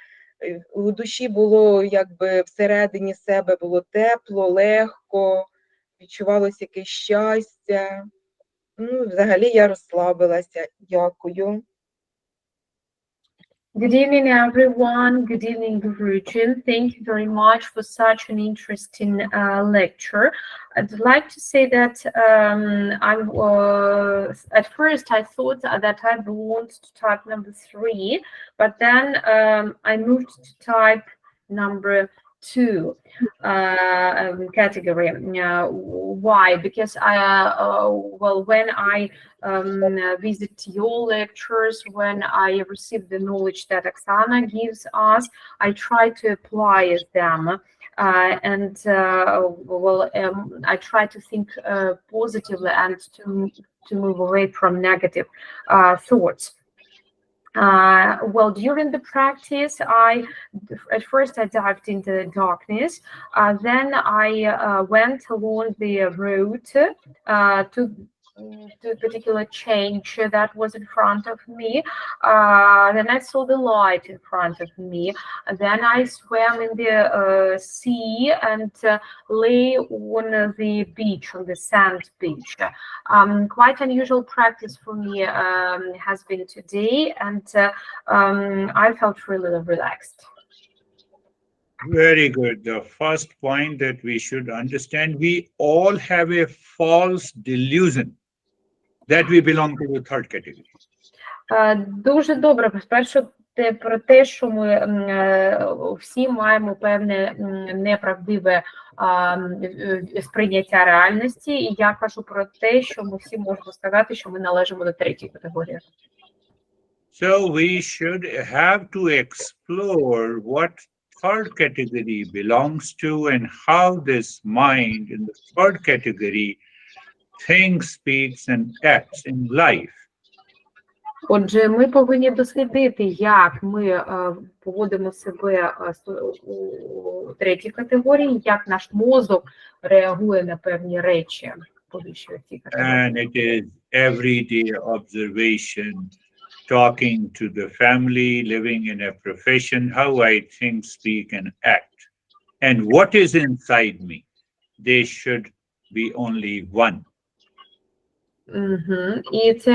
У душі було, якби всередині себе було тепло, легко, відчувалося якесь щастя. Взагалі я розслабилася. Дякую. Good evening, everyone. Good evening, Guruji. Thank you very much for such an interesting lecture. I'd like to say that at first I thought that I belonged to type number 3, but then I moved to type number 2 category. Why? Because when I visit your lectures, when I receive the knowledge that Oksana gives us, I try to apply them. I try to think positively and to move away from negative thoughts. During the practice, at first I dived into the darkness, then I went along the road to a particular change that was in front of me. Then I saw the light in front of me. Then I swam in the sea and lay on the beach, on the sand beach. Quite unusual practice for me has been today, and I felt really relaxed. Very good. The first point that we should understand, we all have a false delusion that we belong to the third category. Дуже добре. Спершу про те, що ми всі маємо певне неправдиве сприйняття реальності, і я кажу про те, що ми всі можемо сказати, що ми належимо до третьої категорії. So we should have to explore what third category belongs to and how this mind in the third category thinks, speaks, and acts in life. Отже, ми повинні дослідити, як ми поводимо себе у третій категорії, як наш мозок реагує на певні речі. And it is everyday observation, talking to the family, living in a profession, how I think, speak, and act. And what is inside me? They should be only one. І це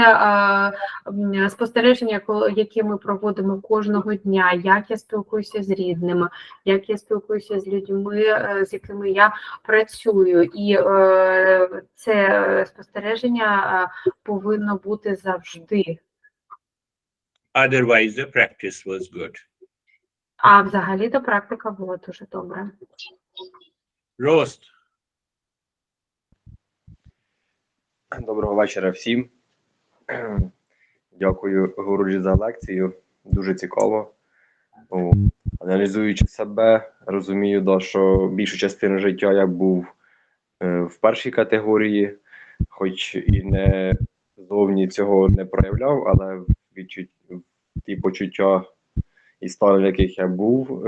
спостереження, які ми проводимо кожного дня, як я спілкуюся з рідними, як я спілкуюся з людьми, з якими я працюю. І це спостереження повинно бути завжди. Otherwise, the practice was good. А взагалі-то практика була дуже добра. Roast. Доброго вечора всім. Дякую Гуруджі за лекцію. Дуже цікаво. Аналізуючи себе, розумію, що більшу частину життя я був в першій категорії, хоч і не зовні цього не проявляв, але ті почуття і стани, в яких я був,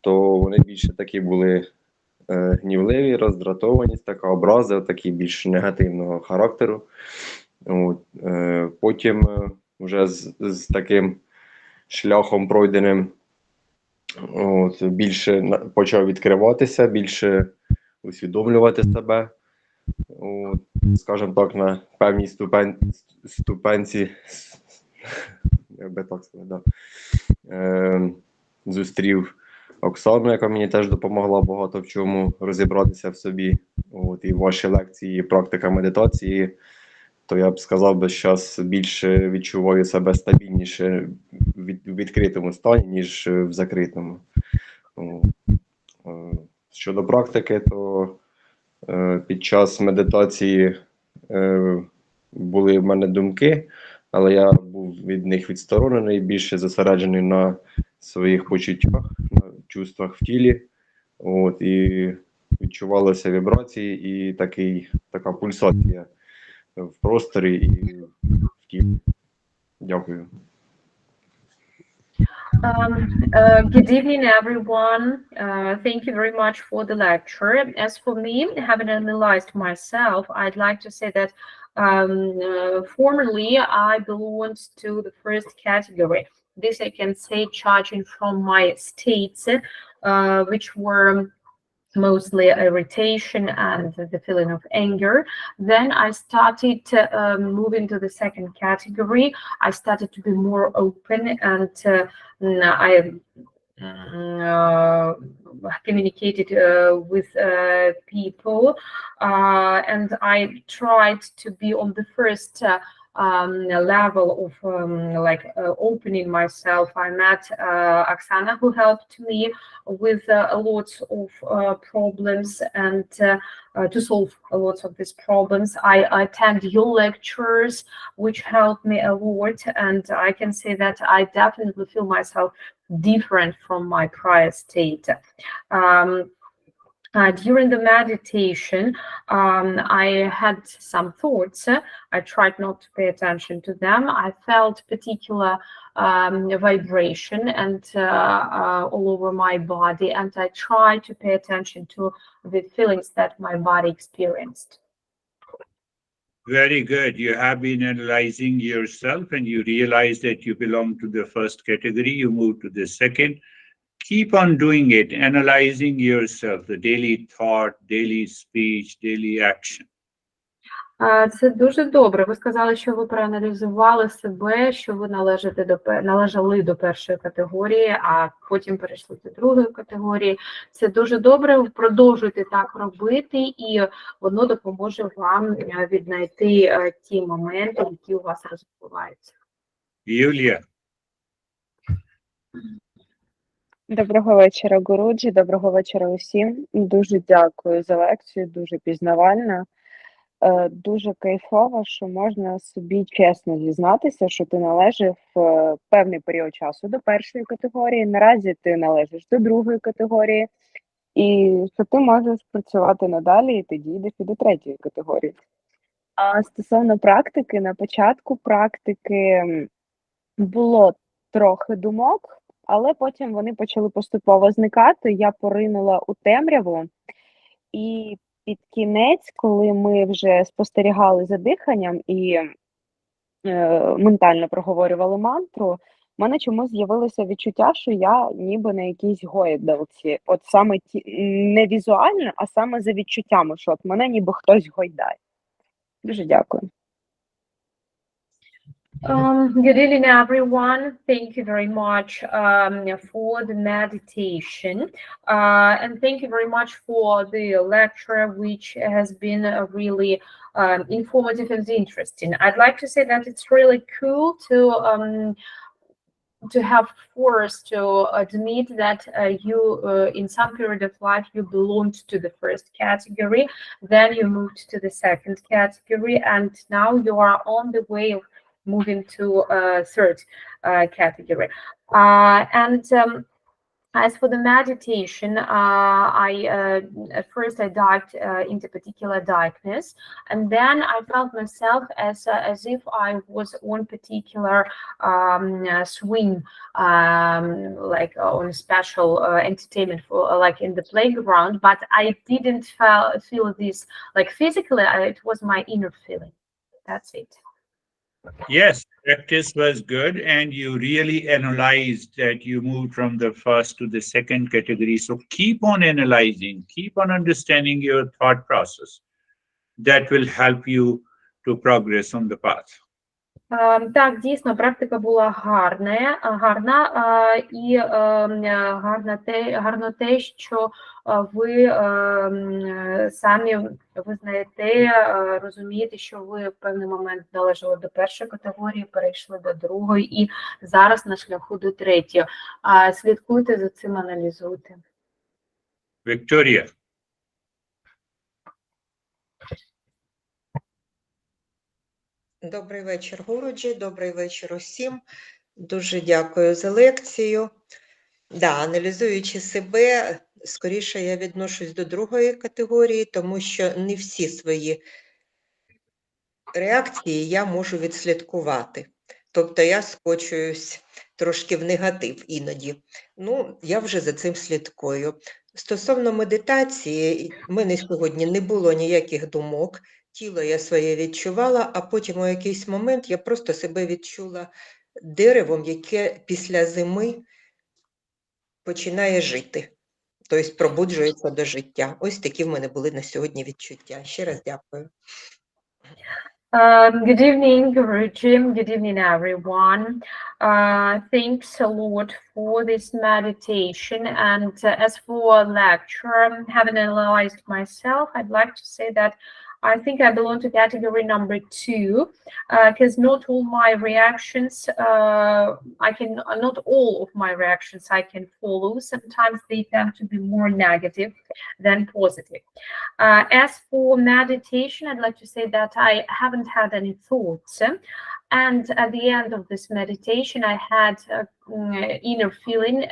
то вони більше такі були гнівливі, роздратованість, така образа, такі більш негативного характеру. Потім вже з таким шляхом пройденим більше почав відкриватися, більше усвідомлювати себе, скажімо так, на певній ступенці, як би так сказати, зустрів Оксану, яка мені теж допомогла багато в чому розібратися в собі. І ваші лекції, і практика медитації, то я б сказав би, що зараз більше відчуваю себе стабільніше в відкритому стані, ніж в закритому. Щодо практики, то під час медитації були в мене думки, але я був від них відсторонений, більше зосереджений на своїх почуттях, на чувствах в тілі. І відчувалися вібрації і така пульсація в просторі і в тілі. Дякую. Good evening, everyone. Thank you very much for the lecture. As for me, having analyzed myself, I'd like to say that formerly I belonged to the first category. This I can say, judging from my states, which were mostly irritation and the feeling of anger. Then I started moving to the second category. I started to be more open, and I communicated with people, and I tried to be on the first level of opening myself. I met Oksana, who helped me with lots of problems and to solve lots of these problems. I attend your lectures, which helped me a lot, and I can say that I definitely feel myself different from my prior state. During the meditation, I had some thoughts. I tried not to pay attention to them. I felt particular vibration and all over my body, and I tried to pay attention to the feelings that my body experienced. Very good. You have been analyzing yourself and you realize that you belong to the first category. You move to the second. Keep on doing it, analyzing yourself, the daily thought, daily speech, daily action. Це дуже добре. Ви сказали, що ви проаналізували себе, що ви належали до першої категорії, а потім перейшли до другої категорії. Це дуже добре. Продовжуйте так робити, і воно допоможе вам віднайти ті моменти, які у вас розвиваються. Юлія. Доброго вечора, Гуруджі, доброго вечора усім. Дуже дякую за лекцію, дуже пізнавальна. Дуже кайфово, що можна собі чесно зізнатися, що ти належав певний період часу до першої категорії, наразі ти належиш до другої категорії, і що ти можеш працювати надалі, і ти дійдеш і до третьої категорії. А стосовно практики, на початку практики було трохи думок, але потім вони почали поступово зникати, я поринула у темряву, і під кінець, коли ми вже спостерігали за диханням і ментально проговорювали мантру, в мене чомусь з'явилося відчуття, що я ніби на якійсь гойдалці. От саме не візуально, а саме за відчуттями, що от мене ніби хтось гойдає. Дуже дякую. Good evening, everyone. Thank you very much for the meditation. And thank you very much for the lecture, which has been really informative and interesting. I'd like to say that it's really cool to have forced to admit that you, in some period of life, you belonged to the first category, then you moved to the second category, and now you are on the way of moving to third category. As for the meditation, at first I dived into particular darkness, and then I felt myself as if I was on particular swing, like on a special entertainment for like in the playground. But I didn't feel this like physically. It was my inner feeling. That's it. Yes, practice was good, and you really analyzed that you moved from the first to the second category. So keep on analyzing, keep on understanding your thought process. That will help you to progress on the path. Так, дійсно, практика була гарна, і гарно те, що ви самі визнаєте, розумієте, що ви в певний момент належали до першої категорії, перейшли до другої і зараз на шляху до третьої. Слідкуйте за цим, аналізуйте. Вікторія. Добрий вечір, Гуруджі, добрий вечір усім. Дуже дякую за лекцію. Аналізуючи себе, скоріше я відношусь до другої категорії, тому що не всі свої реакції я можу відслідкувати. Тобто я скочуюсь трошки в негатив іноді. Я вже за цим слідкую. Стосовно медитації, в мене сьогодні не було ніяких думок, тіло я своє відчувала, а потім у якийсь момент я просто себе відчула деревом, яке після зими починає жити. Тобто пробуджується до життя. Ось такі в мене були на сьогодні відчуття. Ще раз дякую. Good evening, Guruji. Good evening, everyone. Thanks a lot for this meditation. And as for lecture, having analyzed myself, I'd like to say that I think I belong to category number 2, because not all my reactions, not all of my reactions I can follow. Sometimes they tend to be more negative than positive. As for meditation, I'd like to say that I haven't had any thoughts. And at the end of this meditation, I had inner feeling,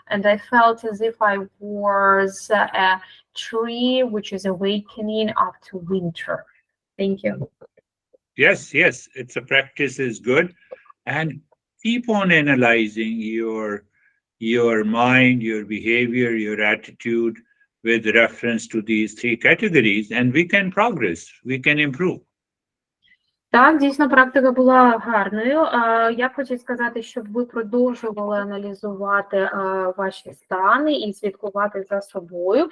and I felt as if I was a tree which is awakening after winter. Thank you. Yes, it's a practice is good, and keep on analyzing your mind, your behavior, your attitude with reference to these three categories, and we can progress, we can improve. Так, дійсно, практика була гарною. Я хочу сказати, щоб ви продовжували аналізувати ваші стани і слідкувати за собою,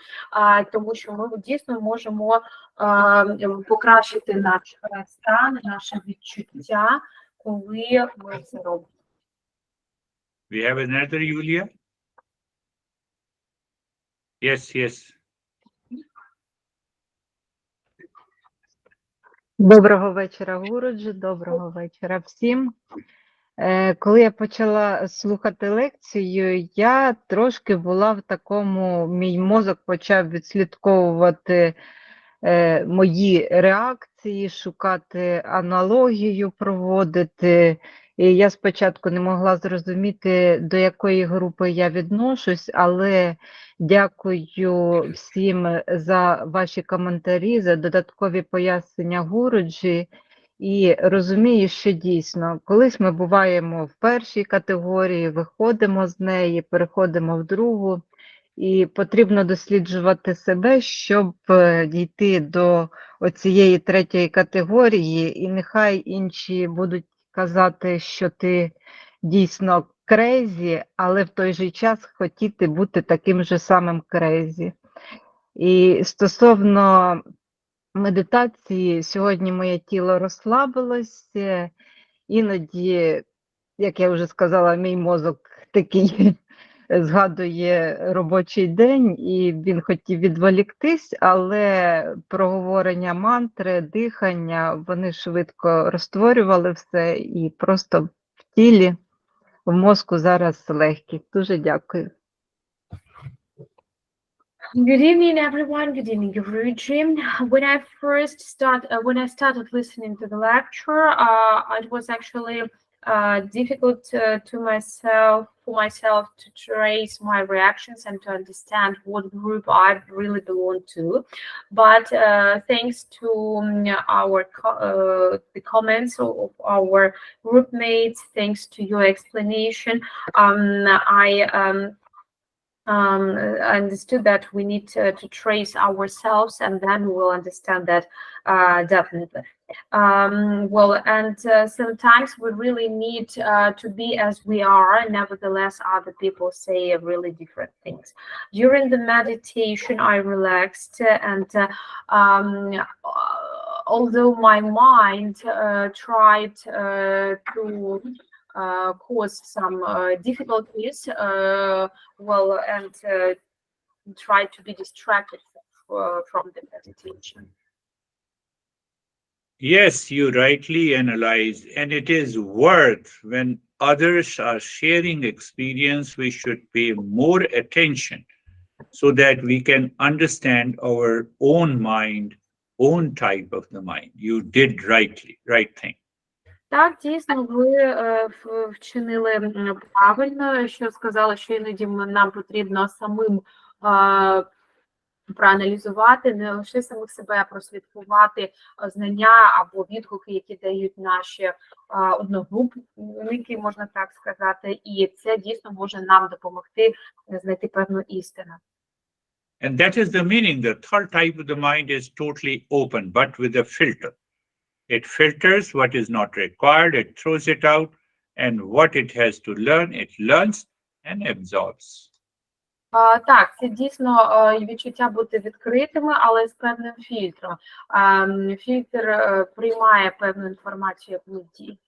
тому що ми дійсно можемо покращити наш стан, наше відчуття, коли ми це робимо. We have another Yulia? Yes, yes. Доброго вечора, Гуруджі, доброго вечора всім. Коли я почала слухати лекцію, я трошки була в такому, мій мозок почав відслідковувати мої реакції, шукати аналогію, проводити. І я спочатку не могла зрозуміти, до якої групи я відношусь, але дякую всім за ваші коментарі, за додаткові пояснення Гуруджі. І розумію, що дійсно, колись ми буваємо в першій категорії, виходимо з неї, переходимо в другу. І потрібно досліджувати себе, щоб дійти до оцієї третьої категорії, і нехай інші будуть казати, що ти дійсно крейзі, але в той же час хотіти бути таким же самим крейзі. І стосовно медитації, сьогодні моє тіло розслабилось, іноді, як я вже сказала, мій мозок такий згадує робочий день, і він хотів відволіктись, але проговорення мантри, дихання, вони швидко розтворювали все, і просто в тілі, в мозку зараз легкість. Дуже дякую. Good evening, everyone. Good evening, Girish. When I started listening to the lecture, it was actually difficult for myself to trace my reactions and to understand what group I really belong to. But thanks to the comments of our group mates, thanks to your explanation, I understood that we need to trace ourselves, and then we will understand that definitely. Sometimes we really need to be as we are. Nevertheless, other people say really different things. During the meditation, I relaxed, and although my mind tried to cause some difficulties, and try to be distracted from the meditation. Yes, you rightly analyzed, and it is worth when others are sharing experience, we should pay more attention so that we can understand our own mind, own type of the mind. You did right thing. Так, дійсно, ви вчинили правильно, що сказали, що іноді нам потрібно самим проаналізувати, не лише самих себе, а прослідкувати знання або відгуки, які дають наші одногрупники, можна так сказати, і це дійсно може нам допомогти знайти певну істину. And that is the meaning. The third type of the mind is totally open, but with a filter. It filters what is not required, it throws it out, and what it has to learn, it learns and absorbs. Так, це дійсно відчуття бути відкритими, але з певним фільтром. Фільтр приймає певну інформацію,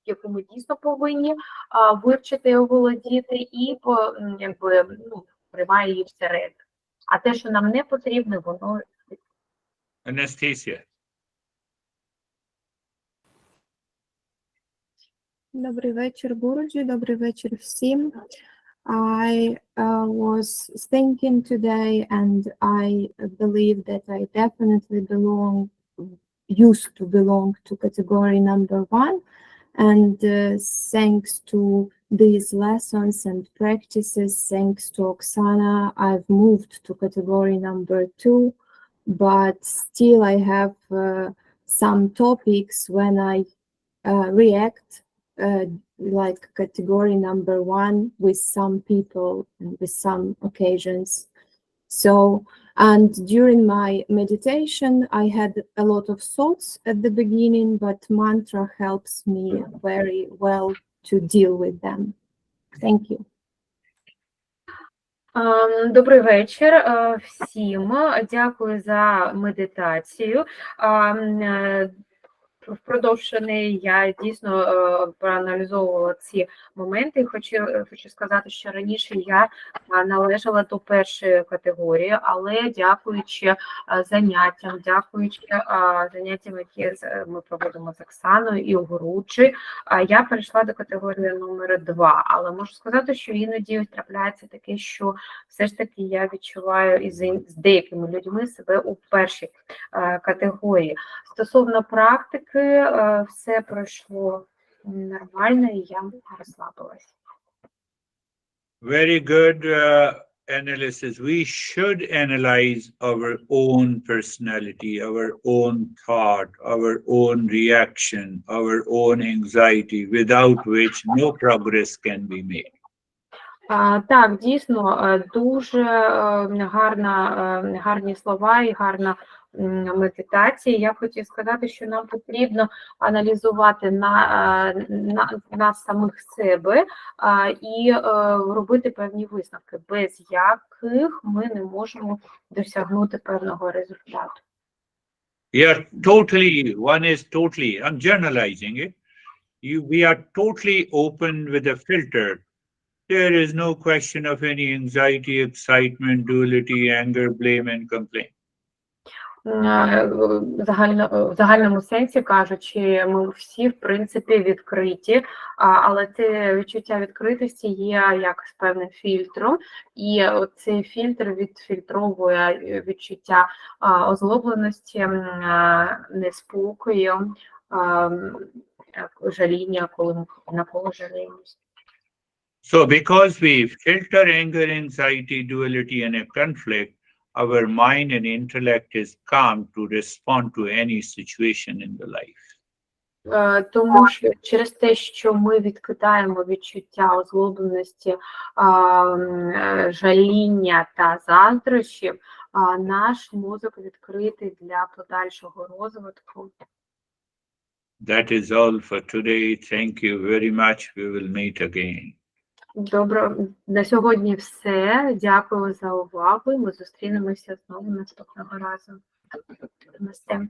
яку ми дійсно повинні вивчити і оволодіти, і приймає її всередину. А те, що нам не потрібно, воно... Anastasia. Добрий вечір, Гуруджі. Добрий вечір всім. I was thinking today, and I believe that I definitely used to belong to category number 1. And thanks to these lessons and practices, thanks to Oksana, I've moved to category number 2. But still I have some topics when I react like category number 1 with some people and with some occasions. So And during my meditation, I had a lot of thoughts at the beginning, but mantra helps me very well to deal with them. Thank you. Добрий вечір всім. Дякую за медитацію. Впродовж неї я дійсно проаналізовувала ці моменти. І хочу сказати, що раніше я належала до першої категорії, але дякуючи заняттям, які ми проводимо з Оксаною і у Гуруджі, я перейшла до категорії номер 2. Але можу сказати, що іноді трапляється таке, що все ж таки я відчуваю з деякими людьми себе у першій категорії. Стосовно практики, все пройшло нормально, і я розслабилась. Very good analysis. We should analyze our own personality, our own thought, our own reaction, our own anxiety, without which no progress can be made. Так, дійсно, дуже гарні слова і гарна медитація. Я б хотіла сказати, що нам потрібно аналізувати нас самих себе і робити певні висновки, без яких ми не можемо досягнути певного результату. I'm generalizing it. We are totally open with a filter. There is no question of any anxiety, excitement, duality, anger, blame, and complaint. В загальному сенсі кажучи, ми всі, в принципі, відкриті, але це відчуття відкритості є як з певним фільтром, і цей фільтр відфільтровує відчуття озлобленості, неспокою, жаління, коли ми на кого жаліємося. So because we filter anger, anxiety, duality, and a conflict, our mind and intellect is calm to respond to any situation in the life. Тому що через те, що ми відкидаємо відчуття озлобленості, жаління та заздрощів, наш мозок відкритий для подальшого розвитку. That is all for today. Thank you very much. We will meet again. Добре, на сьогодні все. Дякую за увагу. Ми зустрінемося знову наступного разу. Намасте.